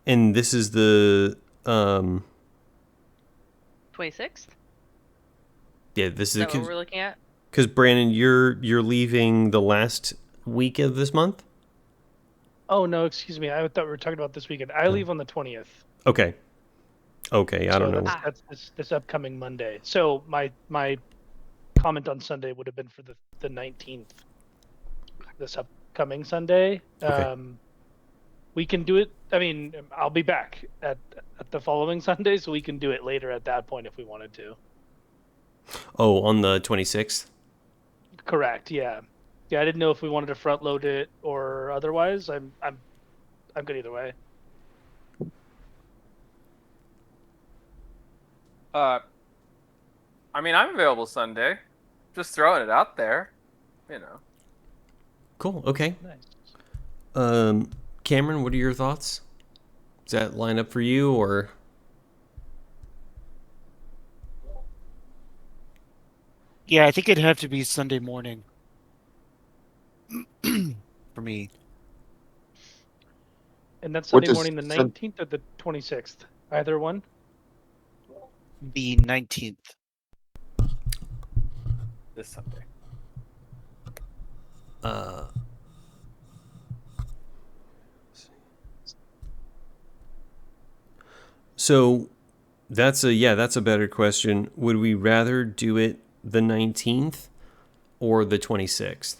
And this is the 26th? this Is that what we're looking at? because Brandon, you're leaving the last week of this month. Oh no, excuse me. I thought we were talking about this weekend. I leave on the 20th. Okay, I don't know. That's this upcoming Monday. So my comment on Sunday would have been for the 19th. This upcoming Sunday. Okay. We can do it. I mean, I'll be back at the following Sunday, so we can do it later at that point if we wanted to. Oh, on the 26th. Correct. Yeah. Yeah. I didn't know if we wanted to front load it or otherwise. I'm good either way. I mean, I'm available Sunday. Just throwing it out there, Cool. Okay. Nice. Cameron, what are your thoughts? Does that line up for you, or? Yeah, I think it'd have to be Sunday morning for me. And that's What Sunday does morning, the 19th or the 26th? Either one. The 19th. this Sunday. So that's a better question. Would we rather do it the 19th or the 26th?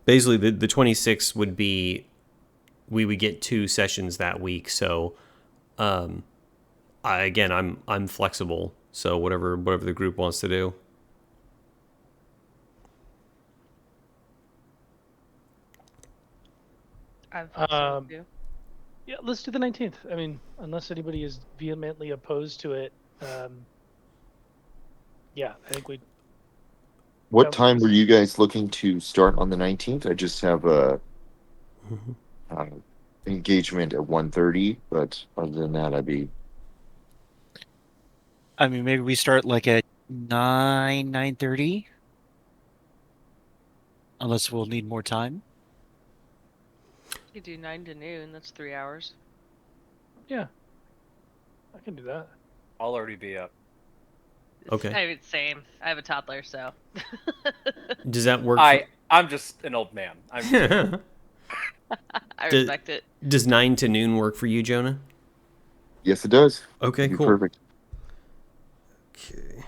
Basically, the 26th would be we would get 2 sessions that week. So, I'm flexible. So whatever the group wants to do. I'm flexible too. Yeah, let's do the 19th. I mean, unless anybody is vehemently opposed to it. Yeah, I think we. What time were you guys looking to start on the 19th? I just have a engagement at 1:30, but other than that, I mean, maybe we start like at 9:30, unless we'll need more time. You do 9 to noon. That's 3 hours. Yeah, I can do that. I'll already be up. Okay. I mean, same. I have a toddler, so. Does that work? I'm just an old man. I Respect it. Does 9 to noon work for you, Jonah? yes, it does. Okay, It'd be cool. Perfect. Okay.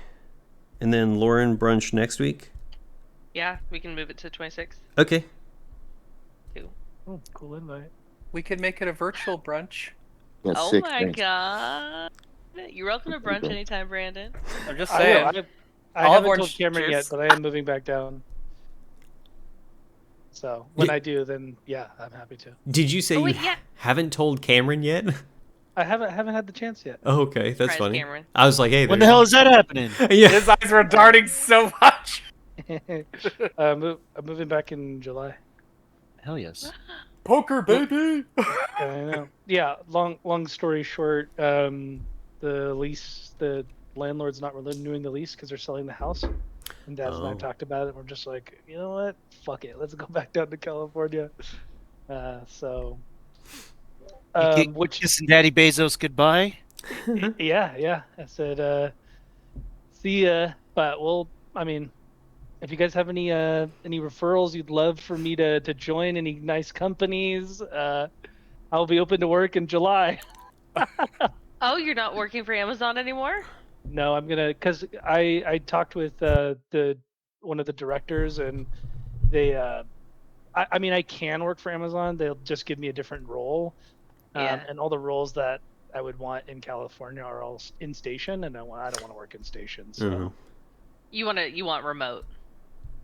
And then Lauren, brunch next week? Yeah, we can move it to 26th. Okay. Oh, cool invite. We could make it a virtual brunch. Yeah, Oh sick, my thanks. god. You're welcome to brunch anytime, Brandon. I'm just I saying. will. I I'll have haven't told orange Cameron yet, juice. but I am moving back down. So when Yeah. I do, then yeah, I'm happy to. Did you say Oh, wait, you yeah. haven't told Cameron yet? I haven't had the chance yet. Oh, okay, that's Surprise, funny. Cameron. I was like, hey, When the hell is that happening? Yeah. His eyes were darting so much. I'm moving back in July. Hell yes. Poker, baby. I know. Yeah. Long story short, the landlord's not renewing the lease because they're selling the house. And Dad and I Oh. talked about it. We're just like, you know what? Fuck it. Let's go back down to California. Which Kissing Daddy Bezos goodbye. yeah. I said, see ya. But I mean, if you guys have any referrals you'd love for me to join any nice companies, I'll be open to work in July. Oh, you're not working for Amazon anymore? No, I'm gonna, cause I talked with one of the directors, and they I mean I can work for Amazon. They'll just give me a different role, Yeah. and all the roles that I would want in California are all in station, and I don't want to work in station. So Mhm. You want remote.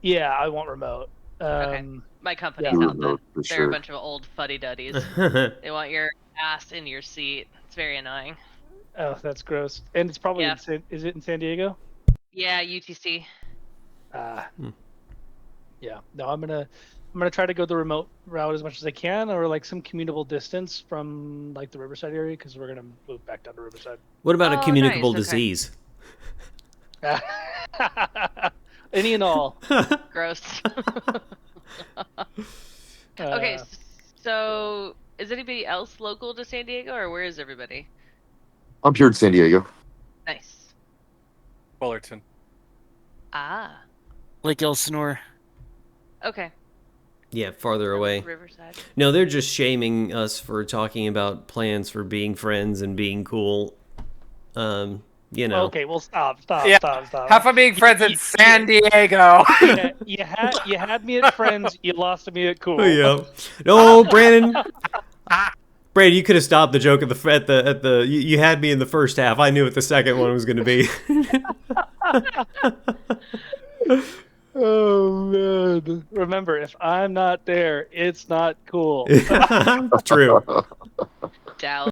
yeah, I want remote. Okay. My company's yeah. out Remote, then. for They're a sure. bunch of old fuddy-duddies. They want your ass in your seat. It's very annoying. Oh, that's gross. And it's probably Yeah. is it in San Diego? Yeah, UTC. Hmm. Yeah. No, I'm gonna try to go the remote route as much as I can, or like some commutable distance from like the Riverside area, because we're gonna move back down to Riverside. What about a Oh, communicable nice, okay. disease? Any and all. Gross. Okay, so is anybody else local to San Diego, or where is everybody? I'm here in San Diego. Nice. Fullerton. Ah, Lake Elsinore. okay. Yeah, farther away. Riverside. No, they're just shaming us for talking about plans for being friends and being cool. You know. Okay, well, stop. Yeah. Half of being friends in San Diego. Yeah, you had me at friends. You lost me at cool. Yeah. No, Brandon. Brandon, you could have stopped the joke at the. You had me in the first half. I knew what the second one was going to be. Oh man! Remember, if I'm not there, it's not cool. True. Dallas.